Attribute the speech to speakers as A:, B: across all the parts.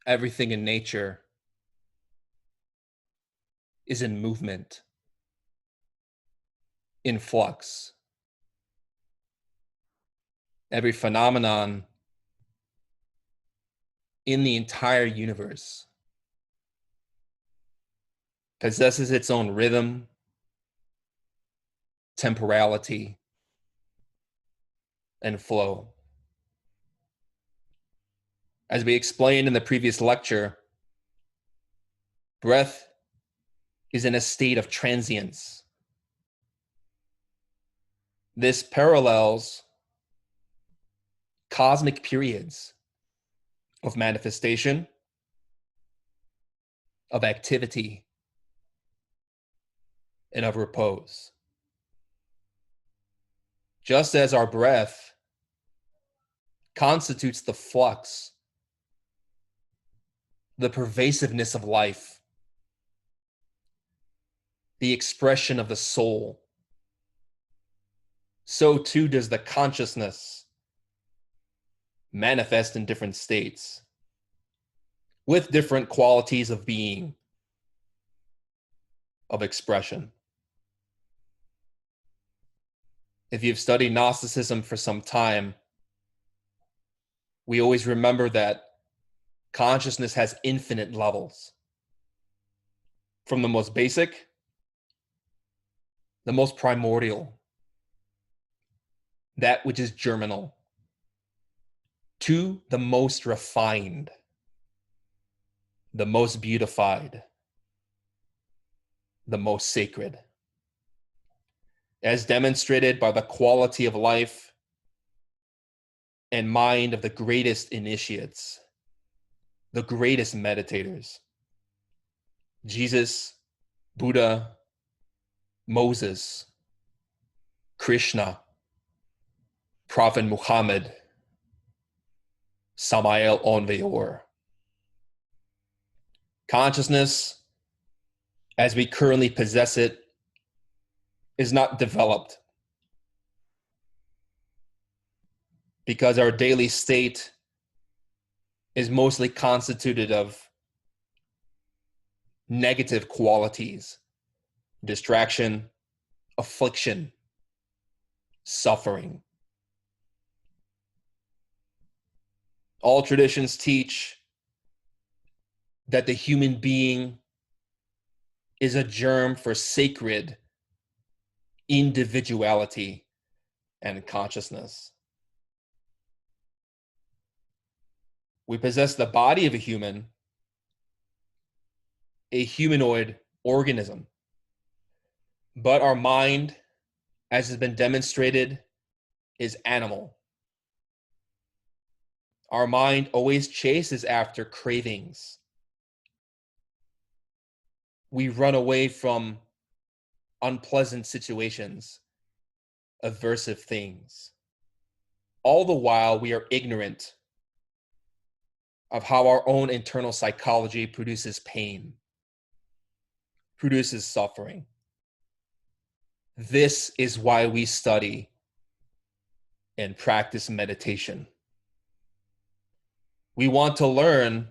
A: everything in nature is in movement, in flux. Every phenomenon in the entire universe possesses its own rhythm, temporality, and flow. As we explained in the previous lecture, breath is in a state of transience. This parallels cosmic periods of manifestation, of activity, and of repose. Just as our breath constitutes the flux, the pervasiveness of life, the expression of the soul, so too does the consciousness manifest in different states with different qualities of being, of expression. If you've studied Gnosticism for some time, we always remember that consciousness has infinite levels. From the most basic, the most primordial, that which is germinal, to the most refined, the most beautified, the most sacred, as demonstrated by the quality of life and mind of the greatest initiates, the greatest meditators, Jesus, Buddha, Moses, Krishna, Prophet Muhammad, Samael Onveyor. Consciousness, as we currently possess it, is not developed because our daily state is mostly constituted of negative qualities, distraction, affliction, suffering. All traditions teach that the human being is a germ for sacred individuality and consciousness. We possess the body of a humanoid organism, but our mind, as has been demonstrated, is animal. Our mind always chases after cravings. We run away from unpleasant situations, aversive things. All the while, we are ignorant of how our own internal psychology produces pain, produces suffering. This is why we study and practice meditation. We want to learn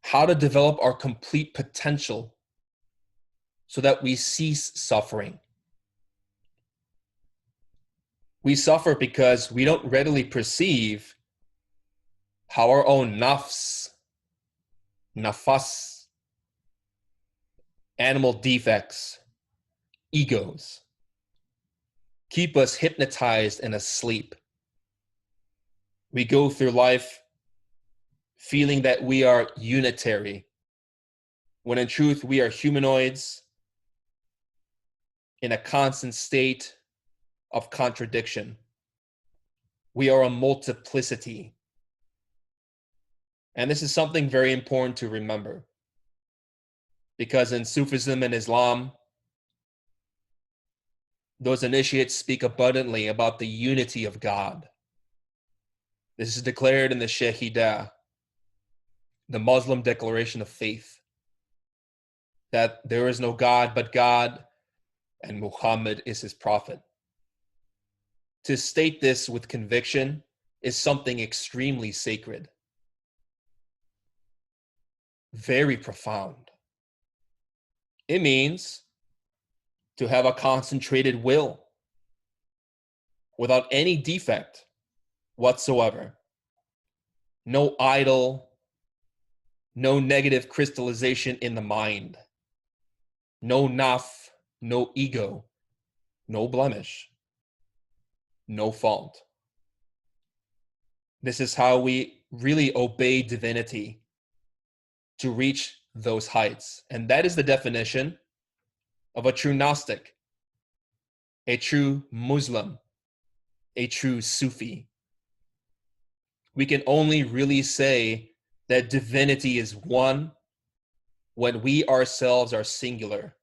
A: how to develop our complete potential so that we cease suffering. We suffer because we don't readily perceive how our own nafs, animal defects, egos, keep us hypnotized and asleep. We go through life feeling that we are unitary, when in truth we are humanoids in a constant state of contradiction. We are a multiplicity. And this is something very important to remember, because in Sufism and Islam, those initiates speak abundantly about the unity of God. This is declared in the Shahidah, the Muslim declaration of faith, that there is no God but God, and Muhammad is his prophet. To state this with conviction is something extremely sacred. very profound. It means to have a concentrated will without any defect whatsoever. No idle, no negative crystallization in the mind, no naf, no ego, no blemish, no fault. This is how we really obey divinity to reach those heights. And that is the definition of a true Gnostic, a true Muslim, a true Sufi. We can only really say that divinity is one when we ourselves are singular.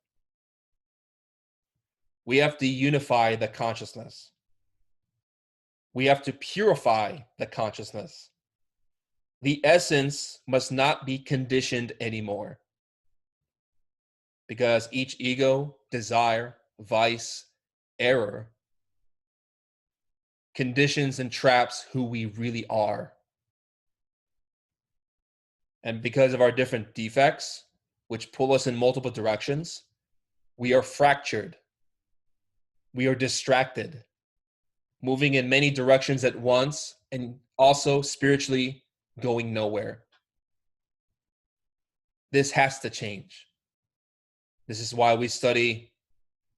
A: We have to unify the consciousness. We have to purify the consciousness. The essence must not be conditioned anymore, because each ego, desire, vice, error conditions and traps who we really are. And because of our different defects, which pull us in multiple directions, we are fractured. We are distracted, moving in many directions at once, and also spiritually going nowhere. This has to change. This is why we study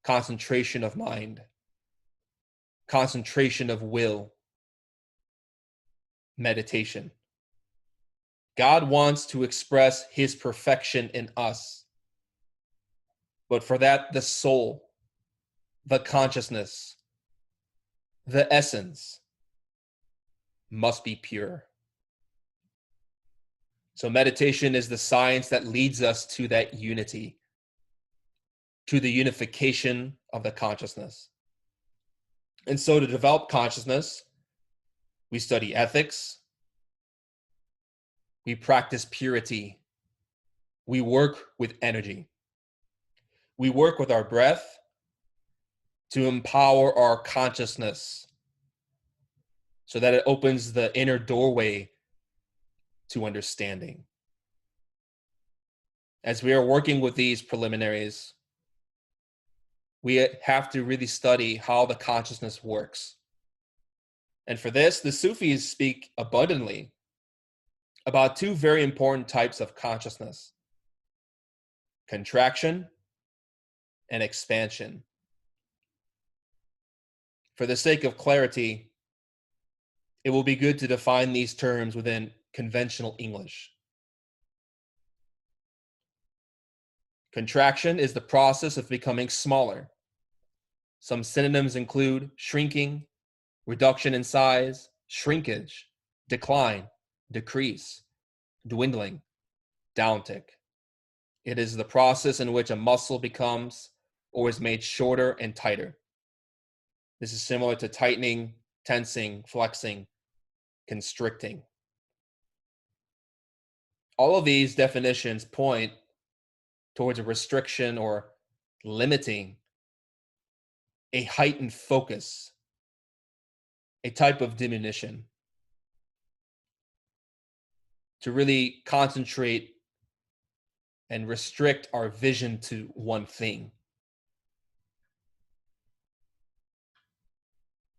A: concentration of mind, concentration of will, meditation. God wants to express his perfection in us. But for that, the soul, the consciousness, the essence must be pure. So meditation is the science that leads us to that unity, to the unification of the consciousness. And so to develop consciousness, we study ethics, we practice purity, we work with energy, we work with our breath to empower our consciousness so that it opens the inner doorway to understanding. As we are working with these preliminaries, we have to really study how the consciousness works. And for this, the Sufis speak abundantly about two very important types of consciousness: contraction and expansion. For the sake of clarity, it will be good to define these terms within conventional English. Contraction is the process of becoming smaller. Some synonyms include shrinking, reduction in size, shrinkage, decline, decrease, dwindling, downtick. It is the process in which a muscle becomes or is made shorter and tighter. This is similar to tightening, tensing, flexing, constricting. All of these definitions point towards a restriction or limiting, a heightened focus, a type of diminution, to really concentrate and restrict our vision to one thing.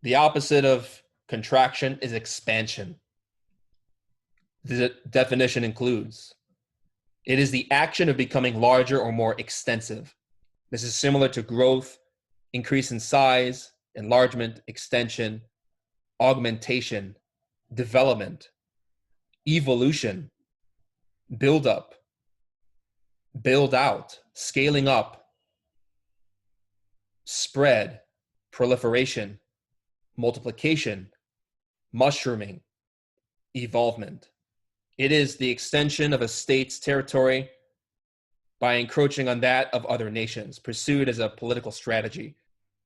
A: The opposite of contraction is expansion. The definition includes: it is the action of becoming larger or more extensive. This is similar to growth, increase in size, enlargement, extension, augmentation, development, evolution, build up, build out, scaling up, spread, proliferation, multiplication, mushrooming, evolvement. It is the extension of a state's territory by encroaching on that of other nations, pursued as a political strategy,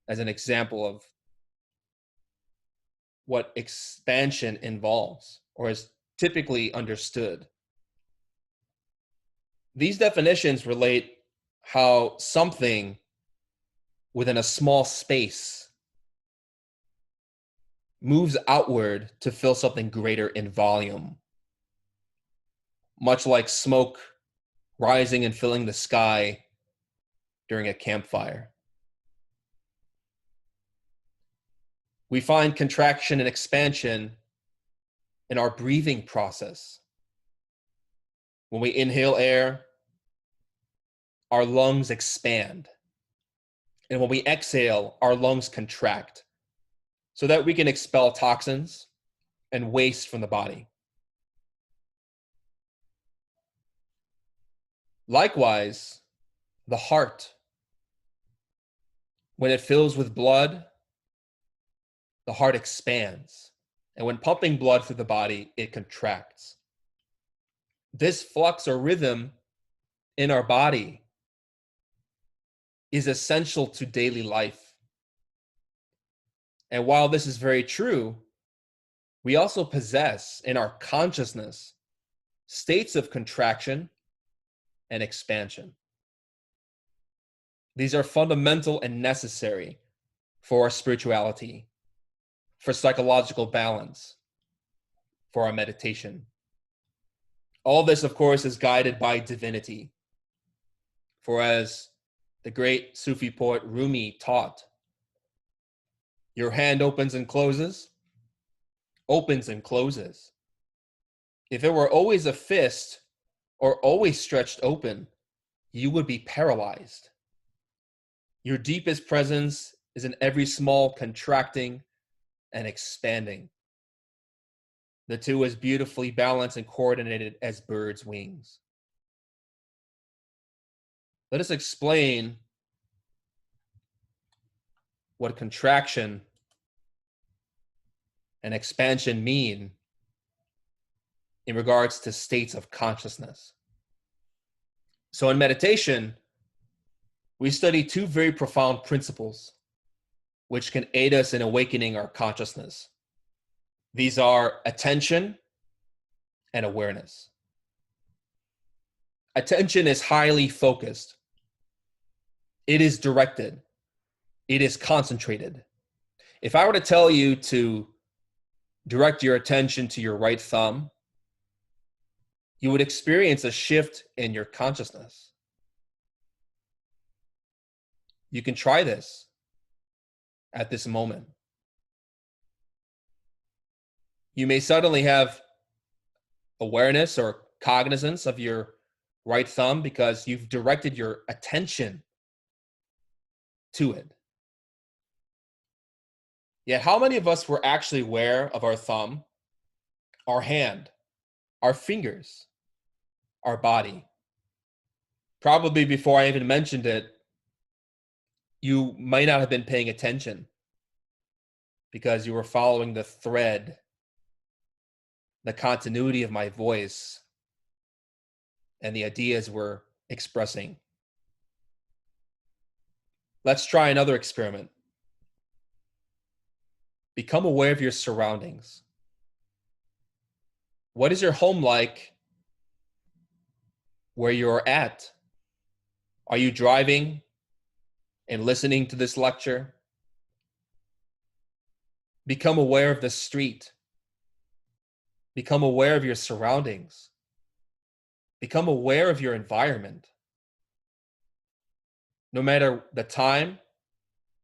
A: as an example of what expansion involves or is typically understood. These definitions relate how something within a small space moves outward to fill something greater in volume. Much like smoke rising and filling the sky during a campfire. We find contraction and expansion in our breathing process. When we inhale air, our lungs expand. And when we exhale, our lungs contract so that we can expel toxins and waste from the body. Likewise, the heart, when it fills with blood, the heart expands. And when pumping blood through the body, it contracts. This flux or rhythm in our body is essential to daily life. And while this is very true, we also possess in our consciousness states of contraction and expansion. These are fundamental and necessary for our spirituality, for psychological balance, for our meditation. All this, of course, is guided by divinity. For as the great Sufi poet Rumi taught, your hand opens and closes, opens and closes. If it were always a fist or always stretched open, you would be paralyzed. Your deepest presence is in every small contracting and expanding. The two is beautifully balanced and coordinated as birds' wings. Let us explain what contraction and expansion mean in regards to states of consciousness. So in meditation, we study two very profound principles which can aid us in awakening our consciousness. These are attention and awareness. Attention is highly focused. It is directed. It is concentrated. If I were to tell you to direct your attention to your right thumb, you would experience a shift in your consciousness. You can try this at this moment. You may suddenly have awareness or cognizance of your right thumb because you've directed your attention to it. Yet, how many of us were actually aware of our thumb, our hand, our fingers, our body? Probably before I even mentioned it, you might not have been paying attention because you were following the thread, the continuity of my voice, and the ideas we're expressing. Let's try another experiment. Become aware of your surroundings. What is your home like where you're at? Are you driving and listening to this lecture? Become aware of the street. Become aware of your surroundings. Become aware of your environment. No matter the time,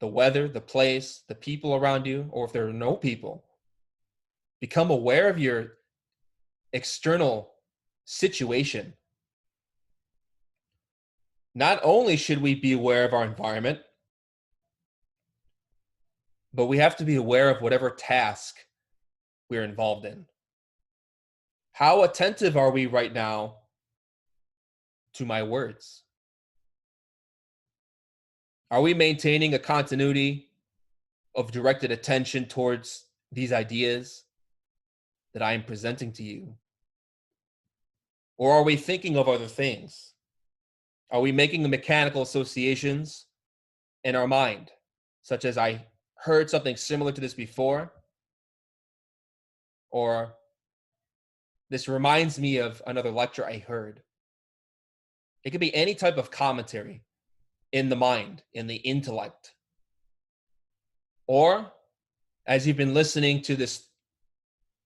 A: the weather, the place, the people around you, or if there are no people, become aware of your external situation. Not only should we be aware of our environment, but we have to be aware of whatever task we're involved in. How attentive are we right now to my words? Are we maintaining a continuity of directed attention towards these ideas that I am presenting to you? Or are we thinking of other things? Are we making the mechanical associations in our mind, such as I heard something similar to this before, or this reminds me of another lecture I heard? It could be any type of commentary in the mind, in the intellect. Or as you've been listening to this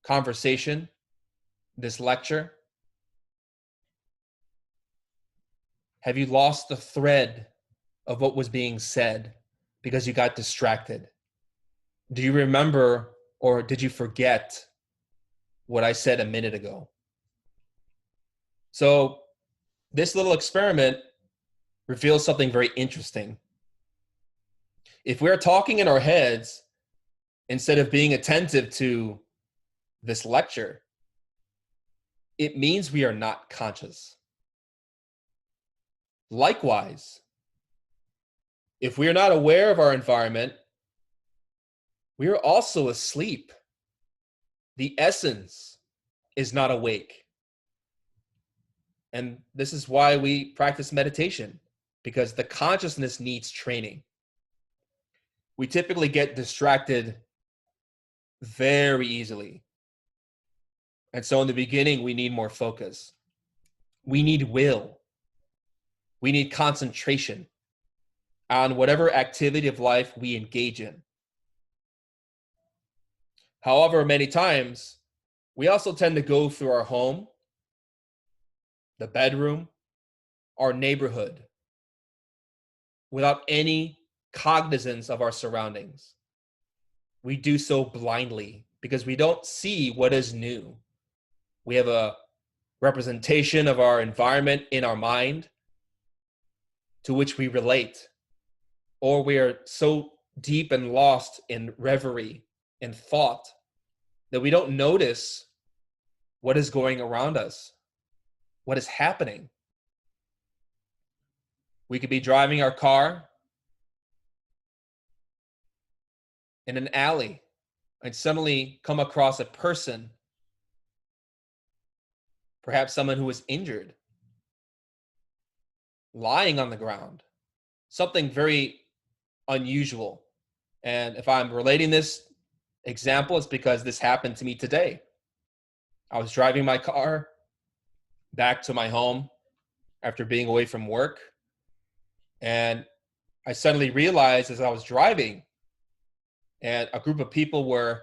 A: conversation, this lecture, Have you lost the thread of what was being said because you got distracted? Do you remember, or did you forget what I said a minute ago? So this little experiment reveals something very interesting. If we're talking in our heads instead of being attentive to this lecture, it means we are not conscious. Likewise, if we are not aware of our environment, we are also asleep. The essence is not awake. And this is why we practice meditation, because the consciousness needs training. We typically get distracted very easily. And so in the beginning, we need more focus. We need will. We need concentration on whatever activity of life we engage in. However, many times, we also tend to go through our home, the bedroom, our neighborhood, without any cognizance of our surroundings. We do so blindly because we don't see what is new. We have a representation of our environment in our mind to which we relate, or we are so deep and lost in reverie and thought that we don't notice what is going around us, what is happening. We could be driving our car in an alley and suddenly come across a person, perhaps someone who is injured, lying on the ground, something very unusual. And if I'm relating this example, it's because this happened to me today. I was driving my car back to my home after being away from work, and I suddenly realized as I was driving, and a group of people were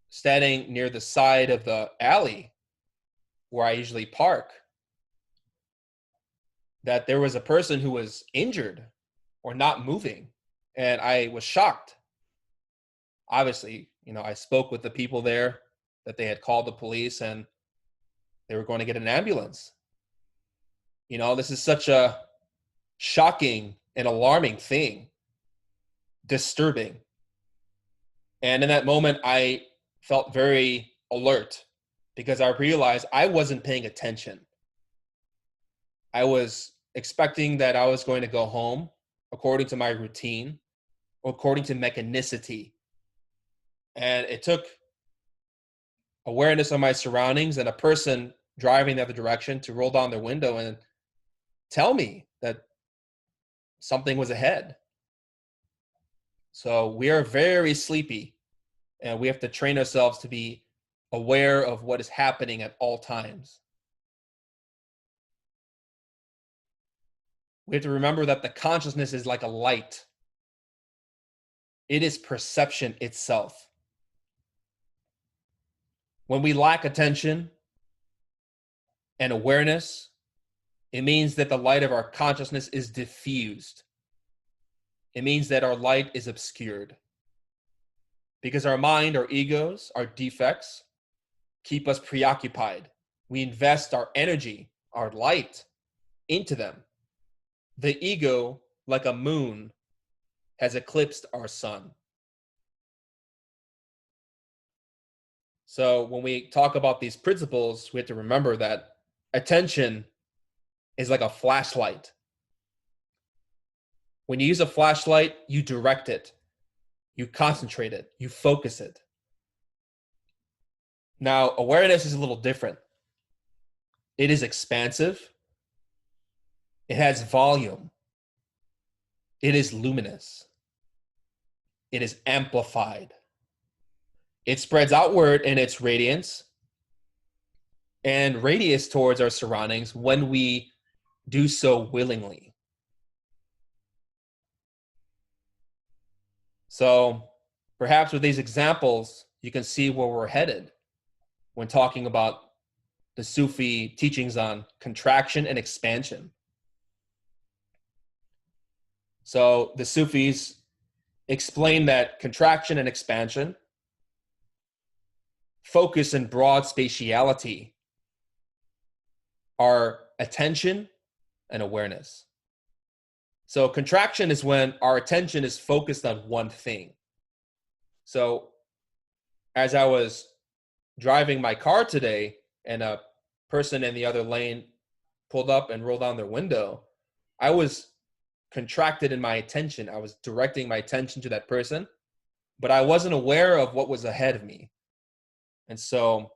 A: standing near the side of the alley where I usually park, that there was a person who was injured or not moving. And I was shocked. Obviously, I spoke with the people there that they had called the police and they were going to get an ambulance. This is such a shocking and alarming thing, disturbing. And in that moment, I felt very alert because I realized I wasn't paying attention. I was expecting that I was going to go home according to my routine, or according to mechanicity. And it took awareness of my surroundings and a person driving the other direction to roll down their window and tell me that something was ahead. So we are very sleepy, and we have to train ourselves to be aware of what is happening at all times. We have to remember that the consciousness is like a light. It is perception itself. When we lack attention and awareness, it means that the light of our consciousness is diffused. It means that our light is obscured. Because our mind, our egos, our defects keep us preoccupied. We invest our energy, our light, into them. The ego, like a moon, has eclipsed our sun. So when we talk about these principles, we have to remember that attention is like a flashlight. When you use a flashlight, you direct it, you concentrate it, you focus it. Now, awareness is a little different. It is expansive. It has volume. It is luminous. It is amplified. It spreads outward in its radiance and radius towards our surroundings when we do so willingly. So perhaps with these examples, you can see where we're headed when talking about the Sufi teachings on contraction and expansion. So the Sufis explain that contraction and expansion focus in broad spatiality are attention and awareness. So contraction is when our attention is focused on one thing. So as I was driving my car today and a person in the other lane pulled up and rolled down their window, I was contracted in my attention. I was directing my attention to that person, but I wasn't aware of what was ahead of me. And so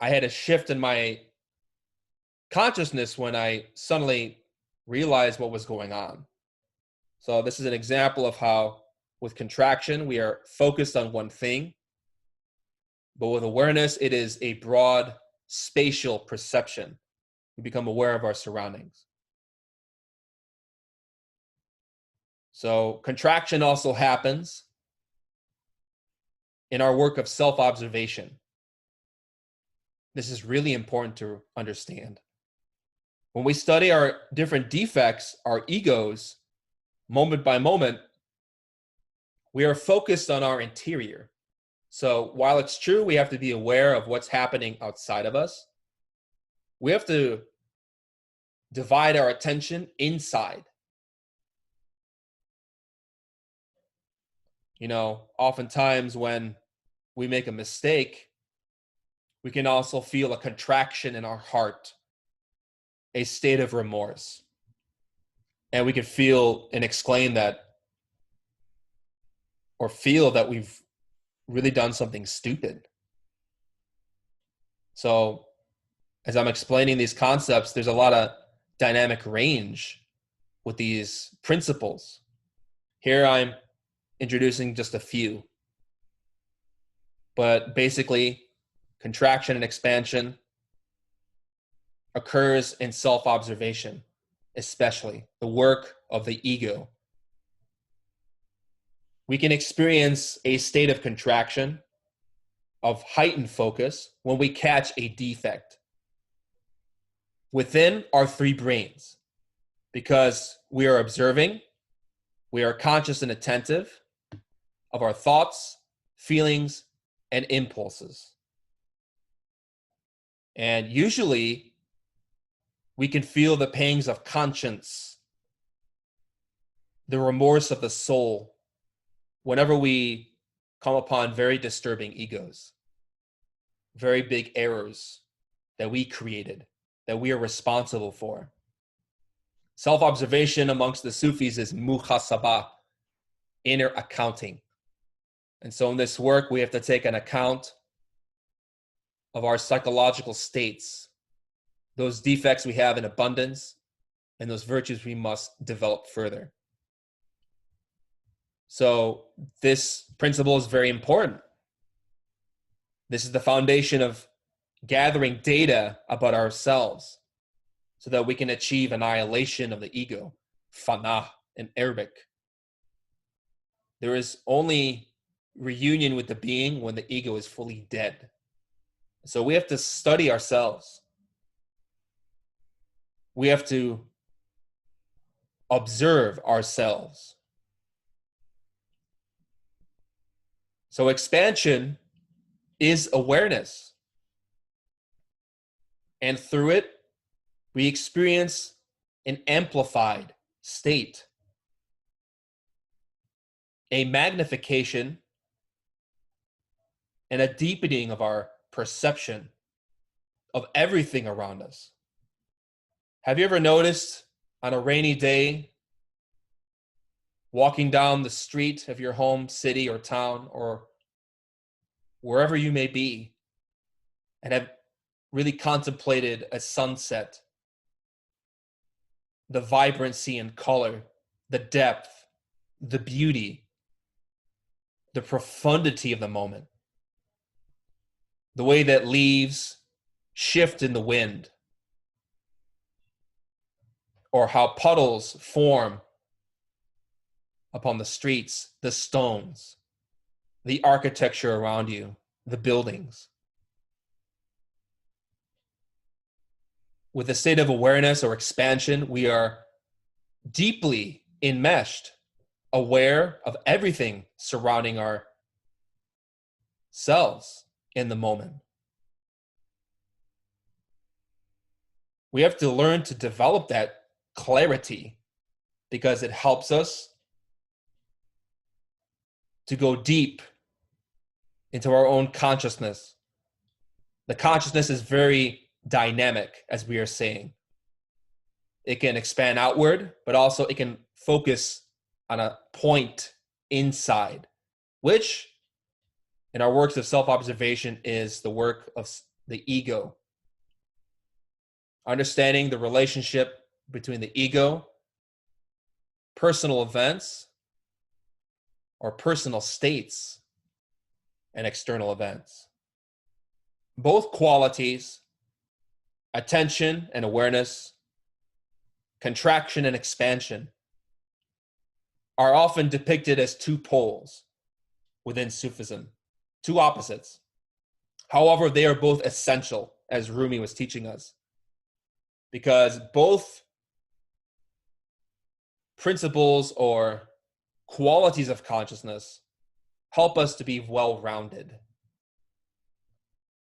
A: I had a shift in my consciousness when I suddenly realized what was going on. So this is an example of how with contraction, we are focused on one thing, but with awareness, it is a broad spatial perception. We become aware of our surroundings. So contraction also happens in our work of self-observation. This is really important to understand. When we study our different defects, our egos, moment by moment, we are focused on our interior. So while it's true we have to be aware of what's happening outside of us, we have to divide our attention inside. You know, oftentimes when we make a mistake, we can also feel a contraction in our heart, a state of remorse. And we can feel and exclaim that, or feel that we've really done something stupid. So as I'm explaining these concepts, there's a lot of dynamic range with these principles. Here I'm introducing just a few. But basically, contraction and expansion occurs in self-observation, especially the work of the ego. We can experience a state of contraction, of heightened focus, when we catch a defect within our three brains, because we are observing, we are conscious and attentive of our thoughts, feelings, and impulses. And usually, we can feel the pangs of conscience, the remorse of the soul, whenever we come upon very disturbing egos, very big errors that we created, that we are responsible for. Self-observation amongst the Sufis is muhasabah, inner accounting. And so in this work, we have to take an account of our psychological states, those defects we have in abundance, and those virtues we must develop further. So this principle is very important. This is the foundation of gathering data about ourselves so that we can achieve annihilation of the ego, fana in Arabic. There is only reunion with the being when the ego is fully dead. So we have to study ourselves. We have to observe ourselves. So expansion is awareness. And through it, we experience an amplified state, a magnification and a deepening of our perception of everything around us. Have you ever noticed on a rainy day, walking down the street of your home, city, or town, or wherever you may be, and have really contemplated a sunset, the vibrancy and color, the depth, the beauty, the profundity of the moment, the way that leaves shift in the wind, or how puddles form upon the streets, the stones, the architecture around you, the buildings. With a state of awareness or expansion, we are deeply enmeshed, aware of everything surrounding ourselves in the moment. We have to learn to develop that clarity because it helps us to go deep into our own consciousness. The consciousness is very dynamic, as we are saying. It can expand outward, but also it can focus on a point inside, which in our works of self-observation is the work of the ego. Understanding the relationship between the ego, personal events, or personal states, and external events. Both qualities, attention and awareness, contraction and expansion, are often depicted as two poles within Sufism, two opposites. However, they are both essential, as Rumi was teaching us, because both principles or qualities of consciousness help us to be well-rounded.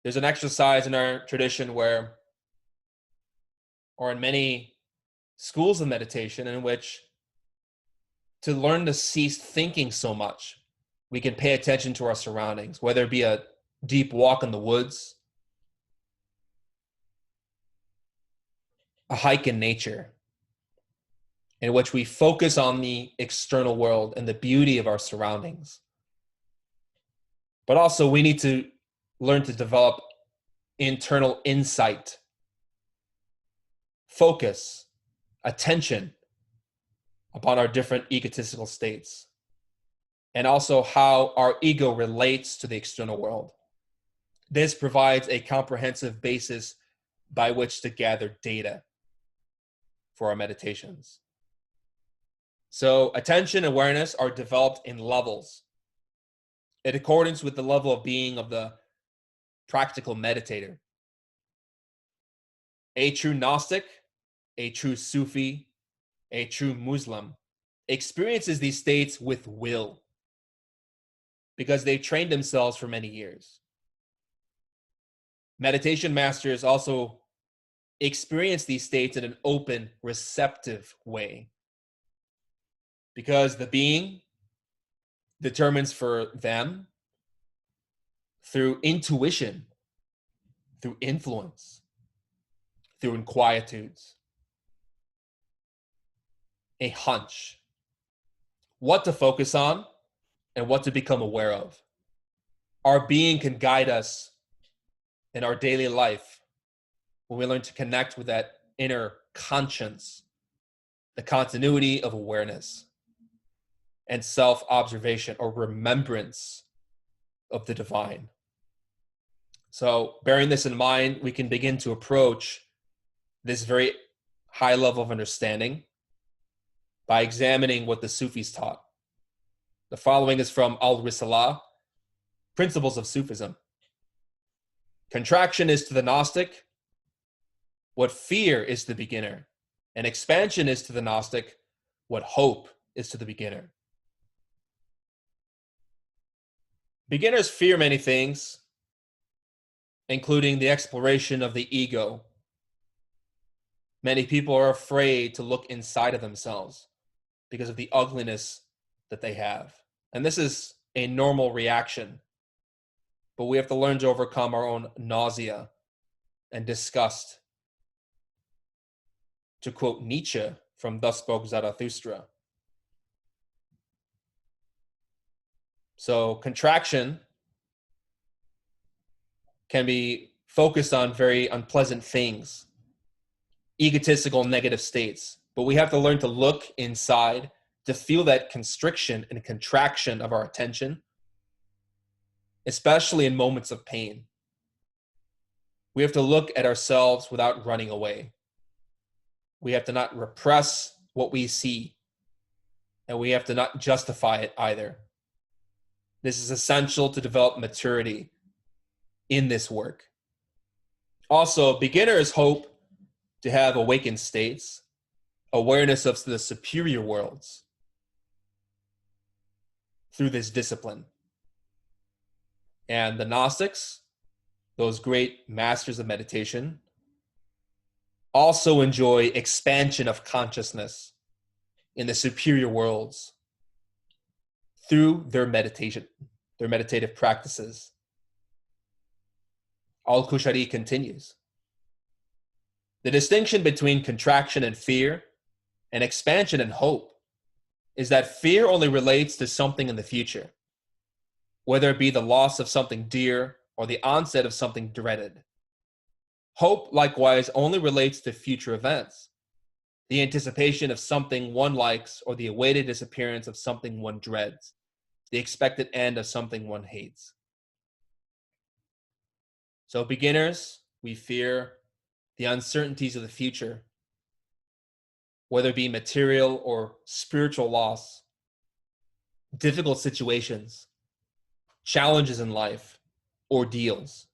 A: There's an exercise in our tradition where, or in many schools of meditation, in which to learn to cease thinking so much, we can pay attention to our surroundings, whether it be a deep walk in the woods, a hike in nature, in which we focus on the external world and the beauty of our surroundings. But also we need to learn to develop internal insight, focus, attention upon our different egotistical states, and also how our ego relates to the external world. This provides a comprehensive basis by which to gather data for our meditations. So attention and awareness are developed in levels in accordance with the level of being of the practical meditator. A true Gnostic, a true Sufi, a true Muslim experiences these states with will because they've trained themselves for many years. Meditation masters also experience these states in an open, receptive way because the being determines for them through intuition, through influence, through inquietudes, a hunch, what to focus on and what to become aware of. Our being can guide us in our daily life when we learn to connect with that inner conscience, the continuity of awareness and self-observation or remembrance of the divine. So bearing this in mind, we can begin to approach this very high level of understanding by examining what the Sufis taught. The following is from Al-Risalah, Principles of Sufism. Contraction is to the Gnostic what fear is to the beginner, and expansion is to the Gnostic what hope is to the beginner. Beginners fear many things, including the exploration of the ego. Many people are afraid to look inside of themselves because of the ugliness that they have. And this is a normal reaction, but we have to learn to overcome our own nausea and disgust. To quote Nietzsche from Thus Spoke Zarathustra. So contraction can be focused on very unpleasant things, egotistical negative states, but we have to learn to look inside to feel that constriction and contraction of our attention, especially in moments of pain. We have to look at ourselves without running away. We have to not repress what we see, and we have to not justify it either. This is essential to develop maturity in this work. Also, beginners hope to have awakened states, awareness of the superior worlds through this discipline. And the Gnostics, those great masters of meditation, also enjoy expansion of consciousness in the superior worlds through their meditation, their meditative practices. Al-Kushari continues. The distinction between contraction and fear and expansion and hope is that fear only relates to something in the future, whether it be the loss of something dear or the onset of something dreaded. Hope, likewise, only relates to future events, the anticipation of something one likes or the awaited disappearance of something one dreads, the expected end of something one hates. So beginners, we fear the uncertainties of the future, whether it be material or spiritual loss, difficult situations, challenges in life, ordeals.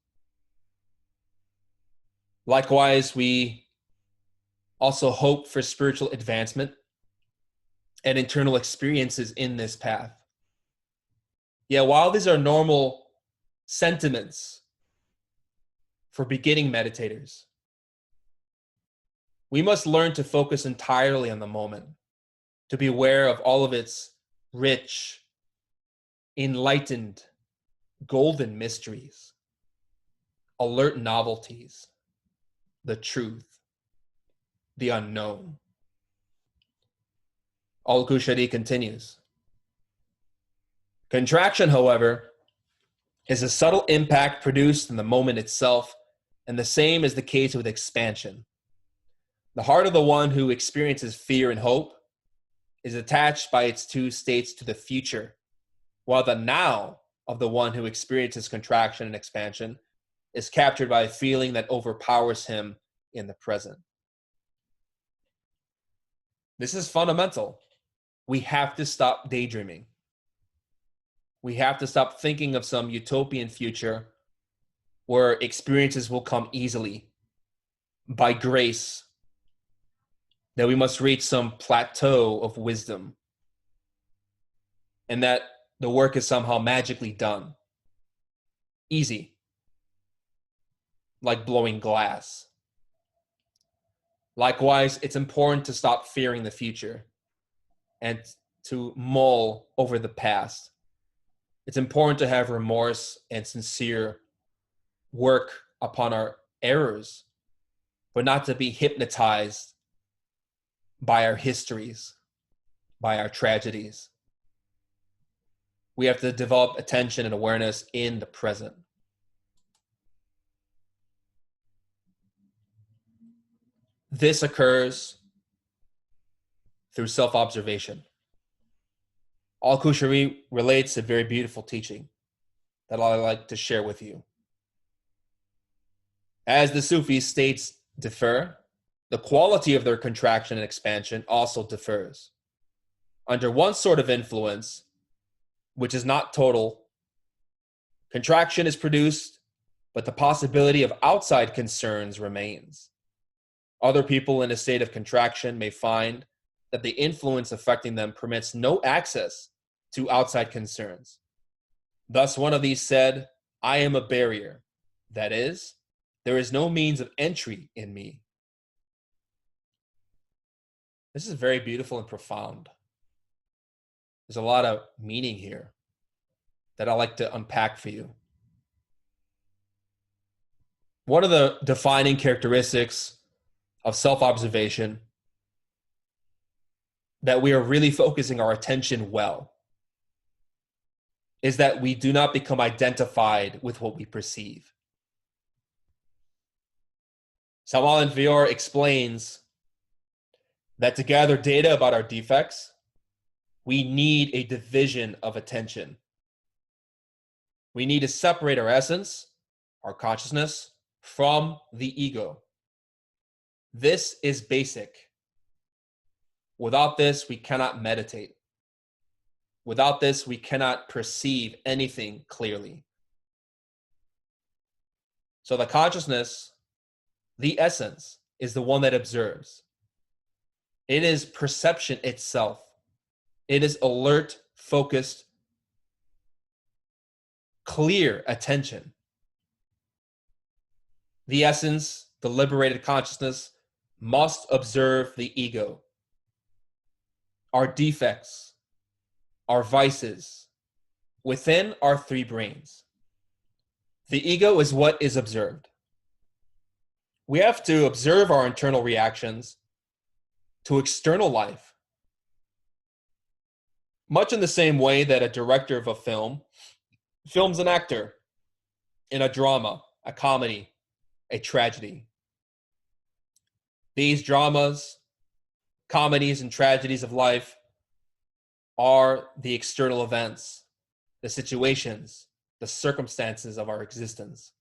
A: Likewise, we also hope for spiritual advancement and internal experiences in this path. Yeah, while these are normal sentiments for beginning meditators, we must learn to focus entirely on the moment, to be aware of all of its rich, enlightened, golden mysteries, alert novelties, the truth, the unknown. Al-Kushari continues. Contraction, however, is a subtle impact produced in the moment itself, and the same is the case with expansion. The heart of the one who experiences fear and hope is attached by its two states to the future, while the now of the one who experiences contraction and expansion is captured by a feeling that overpowers him in the present. This is fundamental. We have to stop daydreaming. We have to stop thinking of some utopian future where experiences will come easily by grace, that we must reach some plateau of wisdom, and that the work is somehow magically done. Easy. Like blowing glass. Likewise, it's important to stop fearing the future and to mull over the past. It's important to have remorse and sincere work upon our errors, but not to be hypnotized by our histories, by our tragedies. We have to develop attention and awareness in the present. This occurs through self-observation. Al-Kushari relates a very beautiful teaching that I'd like to share with you. As the Sufi states differ, the quality of their contraction and expansion also differs. Under one sort of influence, which is not total, contraction is produced, but the possibility of outside concerns remains. Other people in a state of contraction may find that the influence affecting them permits no access to outside concerns. Thus, one of these said, "I am a barrier. That is, there is no means of entry in me." This is very beautiful and profound. There's a lot of meaning here that I like to unpack for you. One of the defining characteristics of self-observation that we are really focusing our attention well is that we do not become identified with what we perceive. Samuel Fior explains that to gather data about our defects, we need a division of attention. We need to separate our essence, our consciousness, from the ego. This is basic. Without this, we cannot meditate. Without this, we cannot perceive anything clearly. So the consciousness, the essence, is the one that observes. It is perception itself. It is alert, focused, clear attention. The essence, the liberated consciousness, must observe the ego, our defects, our vices, within our three brains. The ego is what is observed. We have to observe our internal reactions to external life, much in the same way that a director of a film films an actor in a drama, a comedy, a tragedy. These dramas, comedies, and tragedies of life are the external events, the situations, the circumstances of our existence.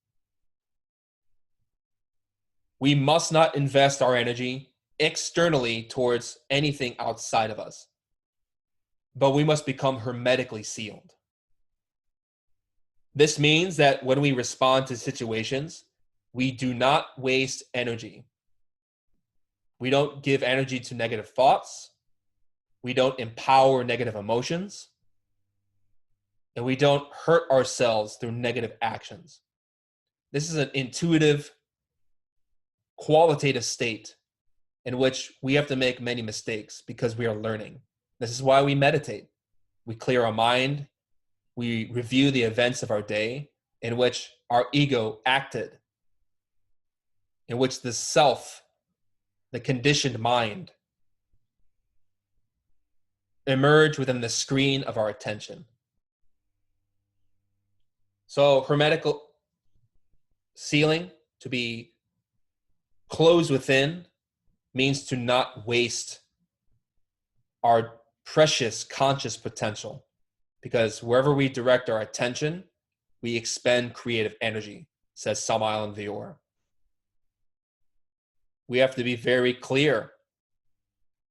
A: We must not invest our energy externally towards anything outside of us, but we must become hermetically sealed. This means that when we respond to situations, we do not waste energy. We don't give energy to negative thoughts. We don't empower negative emotions. And we don't hurt ourselves through negative actions. This is an intuitive, qualitative state in which we have to make many mistakes because we are learning. This is why we meditate. We clear our mind. We review the events of our day in which our ego acted, in which the self, the conditioned mind, emerged within the screen of our attention. So hermetical sealing, to be closed within, means to not waste our precious conscious potential, because wherever we direct our attention, we expend creative energy, says Samael and Vior. We have to be very clear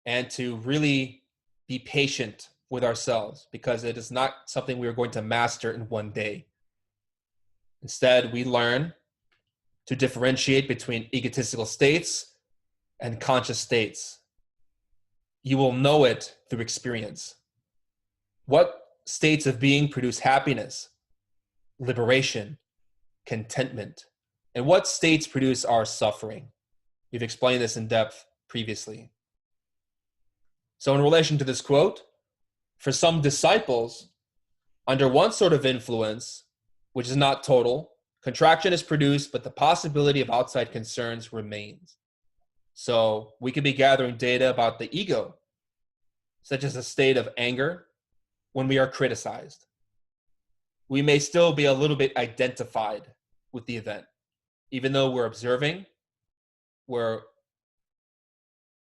A: and to really be patient with ourselves, because it is not something we are going to master in one day. Instead, we learn to differentiate between egotistical states and conscious states. You will know it through experience. What states of being produce happiness, liberation, contentment, and what states produce our suffering? We've explained this in depth previously. So in relation to this quote, for some disciples, under one sort of influence, which is not total, contraction is produced, but the possibility of outside concerns remains. So we could be gathering data about the ego, such as a state of anger when we are criticized. We may still be a little bit identified with the event. Even though we're observing, we're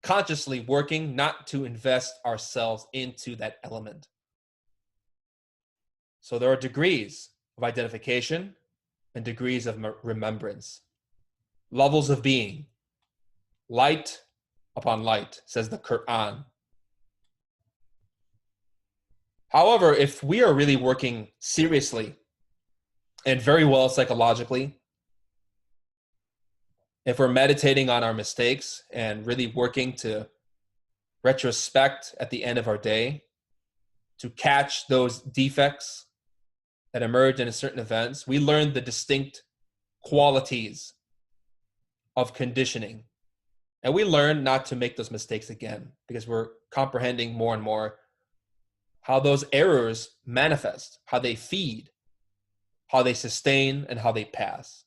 A: consciously working not to invest ourselves into that element. So there are degrees of identification and degrees of remembrance. Levels of being. Light upon light, says the Quran. However, if we are really working seriously and very well psychologically, if we're meditating on our mistakes and really working to retrospect at the end of our day, to catch those defects that emerge in certain events, we learn the distinct qualities of conditioning. And we learn not to make those mistakes again, because we're comprehending more and more how those errors manifest, how they feed, how they sustain, and how they pass.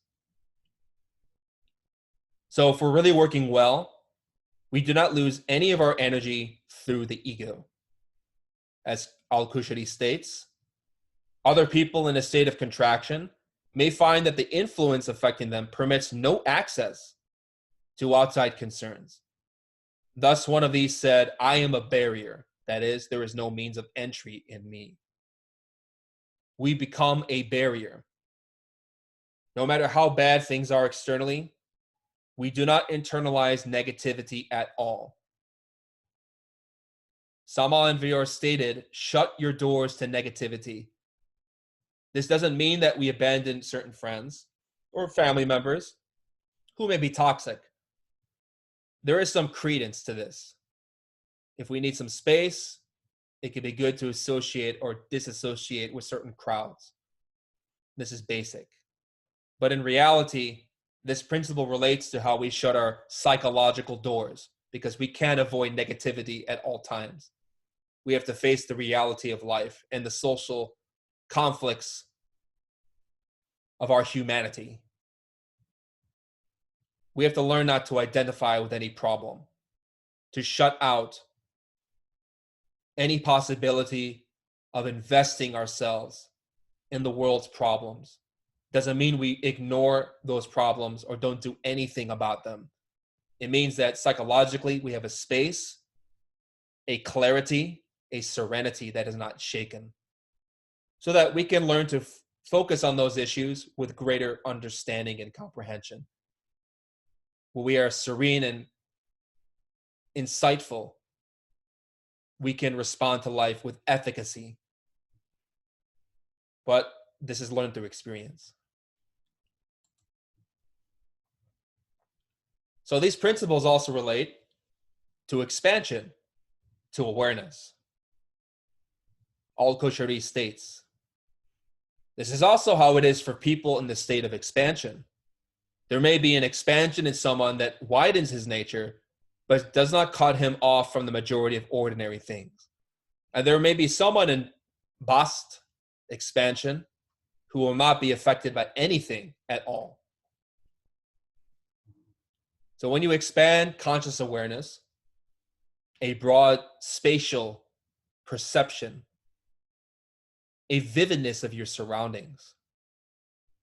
A: So if we're really working well, we do not lose any of our energy through the ego. As Al-Kushari states, other people in a state of contraction may find that the influence affecting them permits no access to outside concerns. Thus, one of these said, I am a barrier. That is, there is no means of entry in me. We become a barrier. No matter how bad things are externally, we do not internalize negativity at all. Samael and Vior stated, shut your doors to negativity. This doesn't mean that we abandon certain friends or family members who may be toxic. There is some credence to this. If we need some space, it can be good to associate or disassociate with certain crowds. This is basic. But in reality, this principle relates to how we shut our psychological doors, because we can't avoid negativity at all times. We have to face the reality of life and the social conflicts of our humanity. We have to learn not to identify with any problem, to shut out any possibility of investing ourselves in the world's problems. Doesn't mean we ignore those problems or don't do anything about them. It means that psychologically we have a space, a clarity, a serenity that is not shaken, so that we can learn to focus on those issues with greater understanding and comprehension. When we are serene and insightful, we can respond to life with efficacy. But this is learned through experience. So these principles also relate to expansion, to awareness. Al-Koshari states, this is also how it is for people in the state of expansion. There may be an expansion in someone that widens his nature, but does not cut him off from the majority of ordinary things. And there may be someone in bast, expansion, who will not be affected by anything at all. So when you expand conscious awareness, a broad spatial perception, a vividness of your surroundings,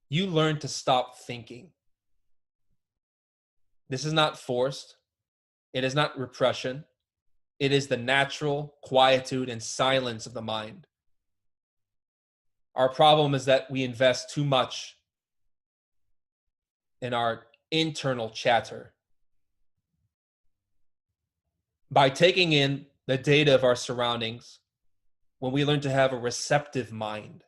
A: you learn to stop thinking. This is not forced. It is not repression. It is the natural quietude and silence of the mind. Our problem is that we invest too much in our internal chatter. By taking in the data of our surroundings, when we learn to have a receptive mind,